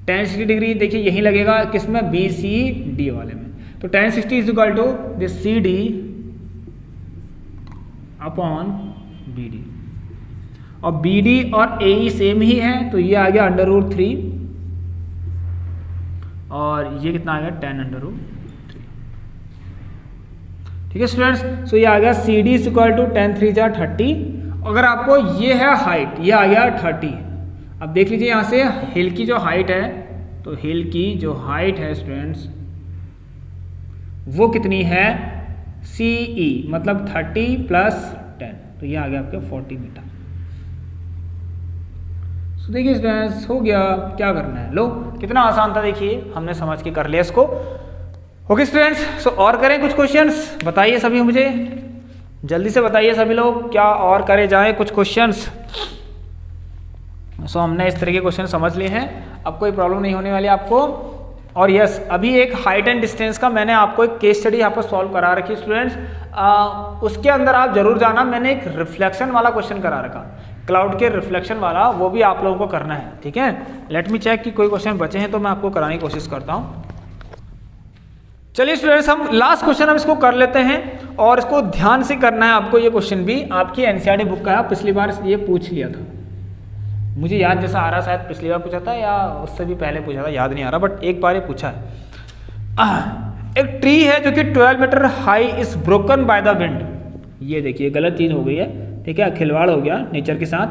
S1: 10 60 डिग्री देखिए यही लगेगा, किसमें, BCD वाले में। तो 10 60 is equal to this CD upon BD, और BD और AE सेम ही है, तो ये आ गया √3 और ये कितना आ गया 10√3, ठीक है स्टूडेंट्स। सो ये आ गया CD इज इक्वल टू 10 3 जा 30। अगर आपको ये है हाइट, ये आ गया 30। अब देख लीजिए यहाँ से हिल की जो हाइट है, तो हिल की जो हाइट है स्टूडेंट्स वो कितनी है, CE मतलब 30 + 10, तो ये आ गया आपके 40 मीटर। सो देखिए स्टूडेंट्स हो गया, क्या करना है, लो कितना आसान था, देखिए हमने समझ के कर लिया इसको। ओके स्टूडेंट्स, सो और करें कुछ क्वेश्चंस, बताइए सभी, मुझे जल्दी से बताइए सभी लोग, क्या और करे जाए कुछ क्वेश्चंस। सो हमने इस तरह के क्वेश्चन समझ लिए हैं, अब कोई प्रॉब्लम नहीं होने वाली आपको। और यस, अभी एक हाइट एंड डिस्टेंस का मैंने आपको एक केस स्टडी यहाँ पर सॉल्व करा रखी स्टूडेंट्स, उसके अंदर आप जरूर जाना, मैंने एक रिफ्लेक्शन वाला क्वेश्चन करा रखा, क्लाउड के रिफ्लेक्शन वाला, वो भी आप लोगों को करना है, ठीक है। लेट मी चेक कि कोई क्वेश्चन बचे हैं तो मैं आपको कराने की कोशिश करता हूँ। चलिए स्टूडेंट्स, हम लास्ट क्वेश्चन हम इसको कर लेते हैं, और इसको ध्यान से करना है आपको। ये क्वेश्चन भी आपकी NCERT बुक का है, पिछली बार ये पूछ लिया था, मुझे याद जैसा आ रहा, शायद पिछली बार पूछा था या उससे भी पहले पूछा था, याद नहीं आ रहा, बट एक बार ये पूछा है। एक ट्री है जो कि 12 metre high is broken by the wind. ये देखिए गलत चीज़ हो गई है, ठीक है, खिलवाड़ हो गया नेचर के साथ।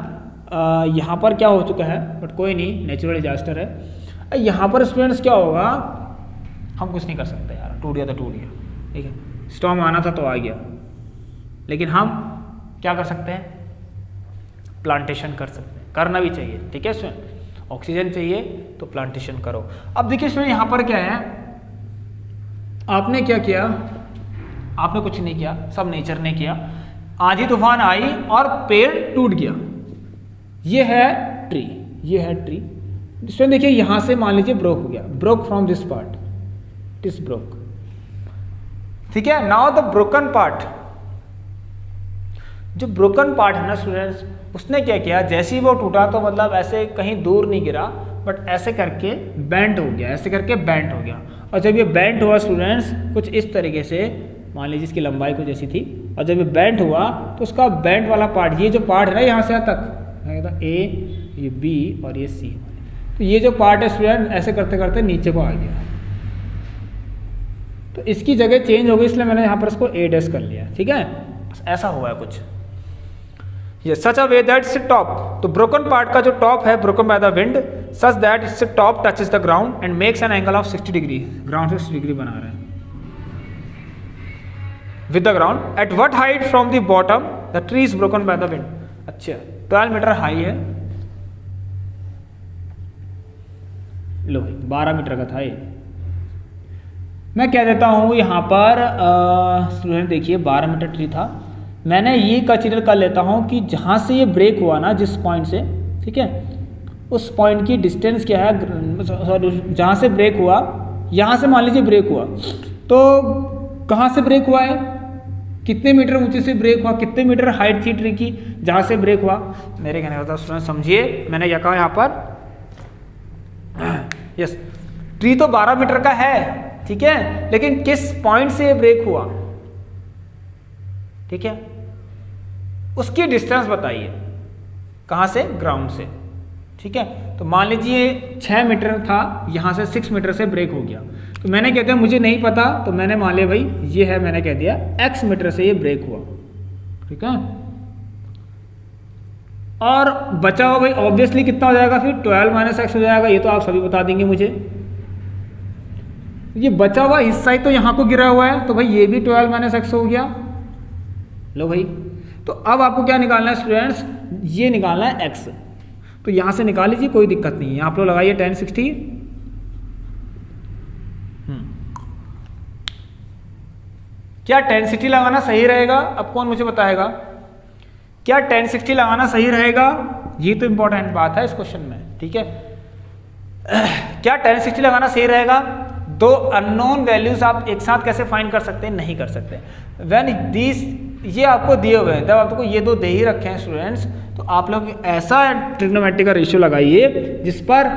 S1: यहाँ पर क्या हो चुका है, बट कोई नहीं, नेचुरल डिजास्टर है। यहाँ पर स्टूडेंट्स क्या होगा, हम कुछ नहीं कर सकते यार, टूट गया तो टूट गया, ठीक है, स्टॉर्म आना था तो आ गया, लेकिन हम क्या कर सकते हैं, प्लांटेशन कर सकते हैं, करना भी चाहिए, ठीक है स्टूडेंट, ऑक्सीजन चाहिए तो प्लांटेशन करो। अब देखिए स्टूडेंट यहाँ पर क्या है, आपने क्या किया, आपने कुछ नहीं किया, सब नेचर ने किया। आंधी तूफान आई और पेड़ टूट गया। ये है ट्री, ये है ट्री। स्टूडेंट देखिए यहां से मान लीजिए ब्रोक हो गया, broke from this part, this broke, ठीक है। नाउ द ब्रोकन पार्ट, जो ब्रोकन पार्ट है ना स्टूडेंट्स, उसने क्या किया, जैसे ही वो टूटा तो मतलब ऐसे कहीं दूर नहीं गिरा, बट ऐसे करके बेंट हो गया, ऐसे करके बेंट हो गया। और जब ये बेंट हुआ स्टूडेंट्स कुछ इस तरीके से, मान लीजिए इसकी लंबाई कुछ ऐसी थी, और जब ये बेंट हुआ तो उसका बेंट वाला पार्ट, ये जो पार्ट है ना यहाँ से यहाँ तक ए, ये बी और ये सी, तो ये जो पार्ट है स्टूडेंट ऐसे करते करते नीचे को आ गया। तो इसकी जगह चेंज हो गई, इसलिए मैंने यहाँ पर इसको ए डैश कर लिया, ठीक है। ऐसा हुआ है कुछ, ये सच अ वे दैट इट्स टॉप, तो ब्रोकन पार्ट का जो टॉप है broken by the wind, such that its top touches the ground and makes an angle of 60 degree, ground से 60 डिग्री बना रहे हैं with the ground. At what height from the bottom the tree is broken by the wind. अच्छा 12 metre high है, लो 12 metre का था ये। मैं कह देता हूँ यहाँ पर स्टूडेंट देखिए 12 मीटर ट्री था, मैंने ये कंसीडर कर लेता हूँ कि जहाँ से ये ब्रेक हुआ ना, जिस पॉइंट से, ठीक है, उस पॉइंट की डिस्टेंस क्या है, सॉरी जहाँ से ब्रेक हुआ, यहाँ से मान लीजिए ब्रेक हुआ, तो कहाँ से ब्रेक हुआ है, कितने मीटर ऊंचे से ब्रेक हुआ, कितने मीटर हाइट थी ट्री की जहाँ से ब्रेक हुआ। मेरे कहने का स्टूडेंट समझिए, मैंने क्या कहा यहाँ पर, यस ट्री तो 12 मीटर का है, ठीक है, लेकिन किस पॉइंट से ब्रेक हुआ, ठीक है, उसकी डिस्टेंस बताइए, कहां से, ग्राउंड से, ठीक है। तो मान लीजिए 6 मीटर था, यहां से 6 मीटर से ब्रेक हो गया, तो मैंने कह दिया मुझे नहीं पता, तो मैंने मान लिया भाई ये है, मैंने कह दिया x मीटर से ये ब्रेक हुआ, ठीक है। और बचा हुआ भाई ऑब्वियसली कितना हो जाएगा फिर, 12 माइनस एक्स हो जाएगा, ये तो आप सभी बता देंगे मुझे। ये बचा हुआ हिस्सा ही तो यहाँ को गिरा हुआ है, तो भाई ये भी 12 माइनस एक्स हो गया। लो भाई, तो अब आपको क्या निकालना है स्टूडेंट्स, ये निकालना है x, तो यहां से निकाल लीजिए, कोई दिक्कत नहीं है। आप लोग लगाइए tan 60, क्या tan 60 लगाना सही रहेगा, अब कौन मुझे बताएगा, क्या tan 60 लगाना सही रहेगा, ये तो इंपॉर्टेंट बात है इस क्वेश्चन में, ठीक है। क्या tan 60 लगाना सही रहेगा, दो अननोन वैल्यूज आप एक साथ कैसे फाइंड कर सकते हैं, नहीं कर सकते। व्हेन दिस, ये आपको दिए हुए हैं, जब आपको ये दो दे ही रखे हैं स्टूडेंट्स, तो आप लोग ऐसा ट्रिग्नोमेट्री का रेशियो लगाइए जिस पर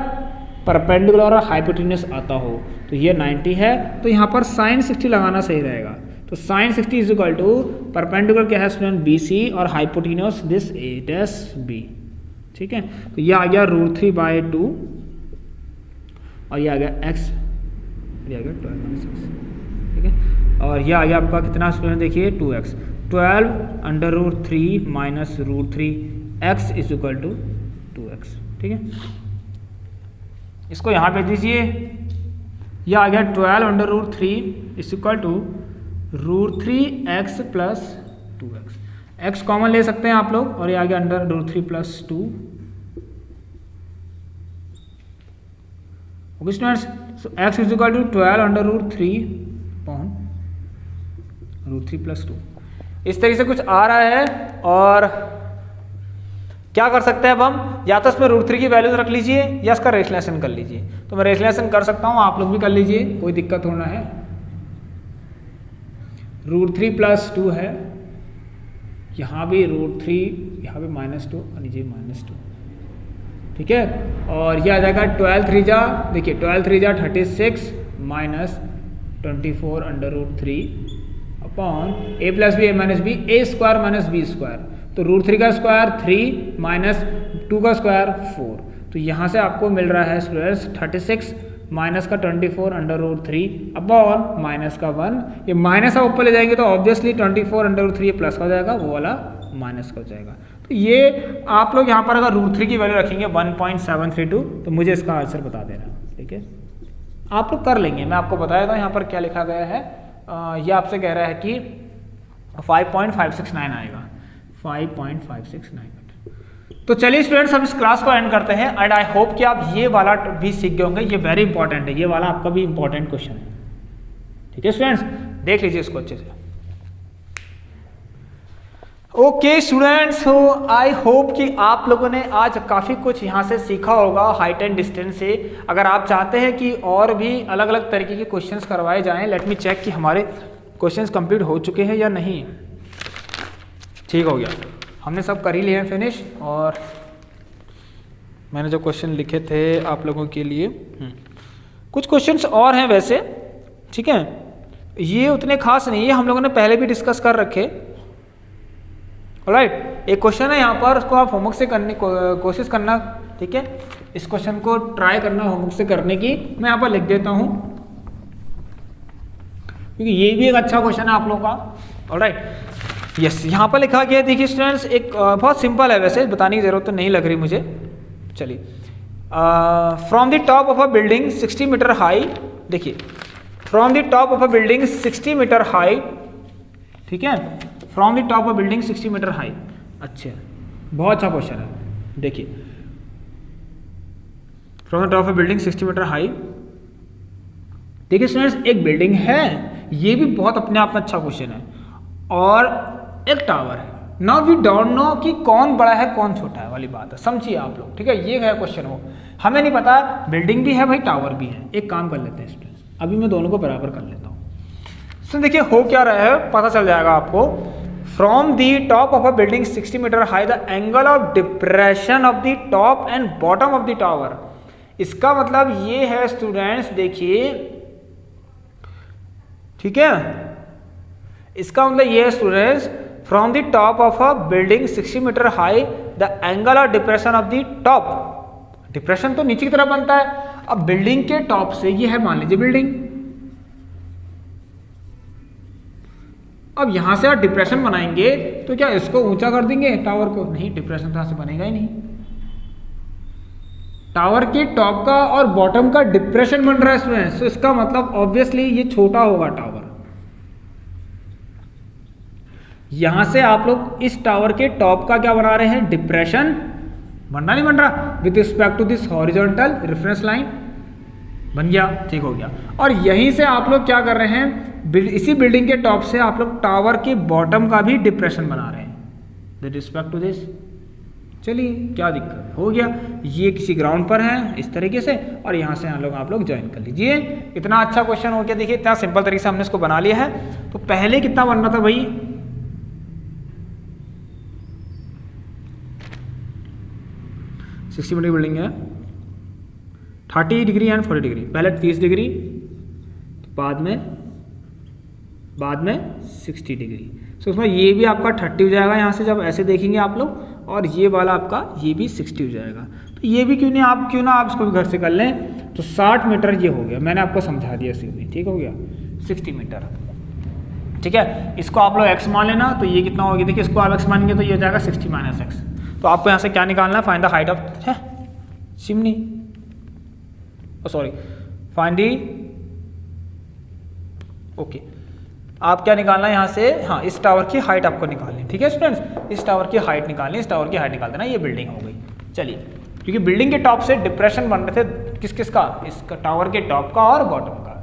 S1: परपेंडिकुलर और हाइपोटेन्यूस आता हो। तो ये 90 है, तो यहाँ पर sin 60 लगाना सही रहेगा। तो sin 60 is equal to perpendicular क्या है स्टूडेंट, BC, और hypotenuse this A dash B, ठीक है। तो ये आ गया √3/2 और ये आ गया x, ये आ गया 12 ठीक है। और ये आ गया आपका कितना स्टूडेंट, देखिए 2x, 12√3 minus √3 x is equal to 2x, ठीक है। इसको यहाँ पे दीजिए, यह आ गया 12√3 is equal to √3x plus 2x, x common ले सकते हैं आप लोग, और ये आ गया √3 plus 2। Okay students, so x is equal to 12√3 √3 plus 2, इस तरीके से कुछ आ रहा है। और क्या कर सकते हैं अब हम, या तो इसमें √3 की वैल्यूज रख लीजिए या इसका रेशनलाइजेशन कर लीजिए। तो मैं रेशनलाइजेशन कर सकता हूँ, आप लोग भी कर लीजिए, कोई दिक्कत होना है। √3 प्लस 2 है, यहाँ भी √3, यहाँ पे -2 और नीचे -2, ठीक है। और ये आ जाएगा 12 3 जा, देखिए 12 3 जा 36 minus 24√3 upon a plus B, a minus B, a square minus B square, तो √3 का स्क्वायर 3 माइनस 2 का स्क्वायर 4, तो यहाँ से आपको मिल रहा है स्टूडेंट्स 36 माइनस का 24√3 अपॉन माइनस का 1, ये माइनस आप ऊपर ले जाएंगे तो ऑब्वियसली 24√3 ये प्लस का हो जाएगा, वो वाला माइनस का हो जाएगा। तो ये आप लोग यहाँ पर अगर √3 की वैल्यू रखेंगे 1.732, तो मुझे इसका आंसर बता देना, ठीक है। आप लोग कर लेंगे, मैं आपको बताया था यहाँ पर क्या लिखा गया है। ये आपसे कह रहा है कि 5.569 आएगा, 5.569। तो चलिए स्टूडेंट्स, हम इस क्लास को एंड करते हैं एंड आई होप कि आप ये वाला भी सीख गए होंगे, ये वेरी इंपॉर्टेंट है, ये वाला आपका भी इंपॉर्टेंट क्वेश्चन है, ठीक है स्टूडेंट्स, देख लीजिए इसको अच्छे से। ओके स्टूडेंट्स, हो आई होप कि आप लोगों ने आज काफ़ी कुछ यहाँ से सीखा होगा हाइट एंड डिस्टेंस से। अगर आप चाहते हैं कि और भी अलग अलग तरीके के क्वेश्चंस करवाए जाएं, लेट मी चेक कि हमारे क्वेश्चंस कंप्लीट हो चुके हैं या नहीं। ठीक हो गया, हमने सब कर ही लिए हैं फिनिश। और मैंने जो क्वेश्चन लिखे थे आप लोगों के लिए, कुछ क्वेश्चंस और हैं वैसे, ठीक है, ये उतने खास नहीं है, हम लोगों ने पहले भी डिस्कस कर रखे। ऑलराइट, एक क्वेश्चन है यहाँ पर, उसको आप होमवर्क से करने कोशिश करना, ठीक है। इस क्वेश्चन को ट्राई करना होमवर्क से करने की, मैं यहाँ पर लिख देता हूँ क्योंकि ये भी एक अच्छा क्वेश्चन है आप लोगों का। ऑलराइट, यस, यहाँ पर लिखा गया, देखिए स्टूडेंट्स, एक बहुत सिंपल है, वैसे बताने की जरूरत तो नहीं लग रही मुझे। चलिए, from the top of a building 60 metre high, देखिए from the top of a building 60 metre high, ठीक है, from the top of building 60 metre high. अच्छा, बहुत अच्छा क्वेश्चन है, देखिए from the top of building 60 metre high. देखिए students, एक बिल्डिंग है, ये भी बहुत अपने आप में अच्छा क्वेश्चन है, और एक टावर है। नाउ वी डोंट नो कि कौन बड़ा है कौन छोटा है वाली बात है, समझिए आप लोग, ठीक है। ये है क्वेश्चन, वो हमें नहीं पता, बिल्डिंग भी है भाई, टावर भी है। एक काम कर लेते हैं स्टूडेंट्स, अभी मैं दोनों को बराबर कर लेता हूँ। तो देखिए हो क्या रहा है, पता चल जाएगा आपको। From the top of a building 60 metre high, the angle of depression of the top and bottom of the tower. इसका मतलब ये है स्टूडेंट्स, देखिए, ठीक है, इसका मतलब ये है students, from the top of a building 60 metre high, the angle of depression of the top. Depression तो नीचे की तरफ बनता है, अब बिल्डिंग के टॉप से, ये है मान लीजिए बिल्डिंग, अब यहां से आप डिप्रेशन बनाएंगे तो क्या इसको ऊंचा कर देंगे टावर को? नहीं, डिप्रेशन तो यहां से बनेगा ही नहीं। टावर के टॉप का और बॉटम का डिप्रेशन बन रहा है स्टूडेंट्स, तो इसका मतलब ऑब्वियसली ये छोटा होगा टावर। यहां से आप लोग इस टावर के टॉप का क्या बना रहे हैं? डिप्रेशन। बनना नहीं बन रहा? With respect to this horizontal reference line बन गया, ठीक हो गया। और यहीं से आप लोग क्या कर रहे हैं, इसी बिल्डिंग के टॉप से आप लोग टावर के बॉटम का भी डिप्रेशन बना रहे हैं विद रिस्पेक्ट टू दिस। चलिए, क्या दिक्कत, हो गया। ये किसी ग्राउंड पर है इस तरीके से, और यहाँ से आप लोग ज्वाइन कर लीजिए। इतना अच्छा क्वेश्चन हो गया, देखिए इतना सिंपल तरीके से हमने इसको बना लिया है। तो पहले कितना बन रहा था भाई, 60 मीटर की बिल्डिंग है, 30 डिग्री एंड 40 डिग्री, पहले 30 डिग्री, बाद में 60 डिग्री। तो उसमें ये भी आपका 30 हो जाएगा यहाँ से, जब ऐसे देखेंगे आप लोग, और ये वाला आपका ये भी 60 हो जाएगा। तो ये भी क्यों ना आप इसको भी घर से कर लें, तो 60 मीटर ये हो गया, मैंने आपको समझा दिया सीधे, ठीक हो गया, 60 मीटर, ठीक है। इसको आप लोग x मान लेना, तो ये कितना होगी, देखिए इसको आप x मानेंगे तो ये हो जाएगा 60 माइनस x। तो आपको यहाँ से क्या निकालना है, find the height of chimney, sorry find the, okay, आप क्या निकालना है यहाँ से, हाँ, इस टावर की हाइट आपको निकालनी, ठीक है स्टूडेंट्स, इस टावर की हाइट निकालनी, इस टावर की हाइट निकाल देना, ये बिल्डिंग हो गई। चलिए, क्योंकि बिल्डिंग के टॉप से डिप्रेशन बन रहे थे, किस किस का, इसका टावर के टॉप का और बॉटम का।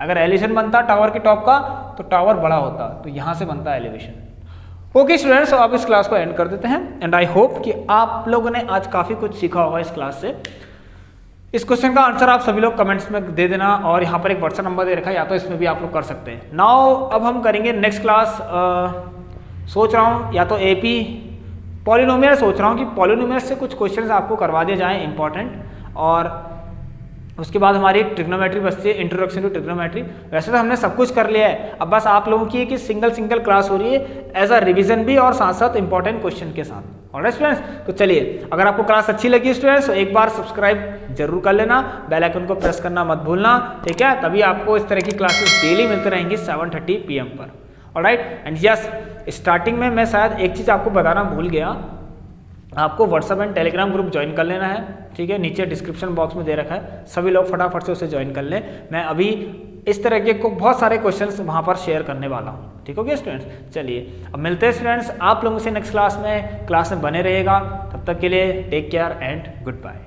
S1: अगर एलिवेशन बनता टावर के टॉप का तो टावर बड़ा होता, तो यहाँ से बनता है एलिवेशन। ओके स्टूडेंट्स, तो आप इस क्लास को एंड कर देते हैं, एंड आई होप कि आप लोगों ने आज काफ़ी कुछ सीखा होगा इस क्लास से। इस क्वेश्चन का आंसर आप सभी लोग कमेंट्स में दे देना, और यहाँ पर एक व्हाट्सएप नंबर दे रखा है, या तो इसमें भी आप लोग कर सकते हैं। नाउ अब हम करेंगे नेक्स्ट क्लास, सोच रहा हूँ या तो एपी पॉलिनोमियल, सोच रहा हूँ कि पॉलिनोमियल से कुछ क्वेश्चंस आपको करवा दिए जाएँ इंपॉर्टेंट, और उसके बाद हमारी ट्रिग्नोमेट्री बचती है, इंट्रोडक्शन टू ट्रिग्नोमेट्री। वैसे तो हमने सब कुछ कर लिया है, अब बस आप लोगों की कि सिंगल क्लास हो रही है एज अ रिवीजन भी, और साथ साथ इंपॉर्टेंट क्वेश्चन के साथ। ऑलराइट स्टूडेंट्स, तो चलिए, अगर आपको क्लास अच्छी लगी स्टूडेंट्स, तो एक बार सब्सक्राइब जरूर कर लेना, बेल आइकन को प्रेस करना मत भूलना, ठीक है, तभी आपको इस तरह की क्लासेस डेली मिलती रहेंगी 7:30 PM पर। ऑलराइट, एंड यस, स्टार्टिंग में मैं शायद एक चीज़ आपको बताना भूल गया, आपको WhatsApp and Telegram group join कर लेना है, ठीक है, नीचे डिस्क्रिप्शन बॉक्स में दे रखा है, सभी लोग फटाफट से उसे ज्वाइन कर लें। मैं अभी इस तरह के को बहुत सारे क्वेश्चंस वहाँ पर शेयर करने वाला हूँ, ठीक हो गया स्टूडेंट्स। चलिए, अब मिलते हैं स्टूडेंट्स आप लोगों से नेक्स्ट क्लास में बने रहेगा, तब तक के लिए take care and good bye.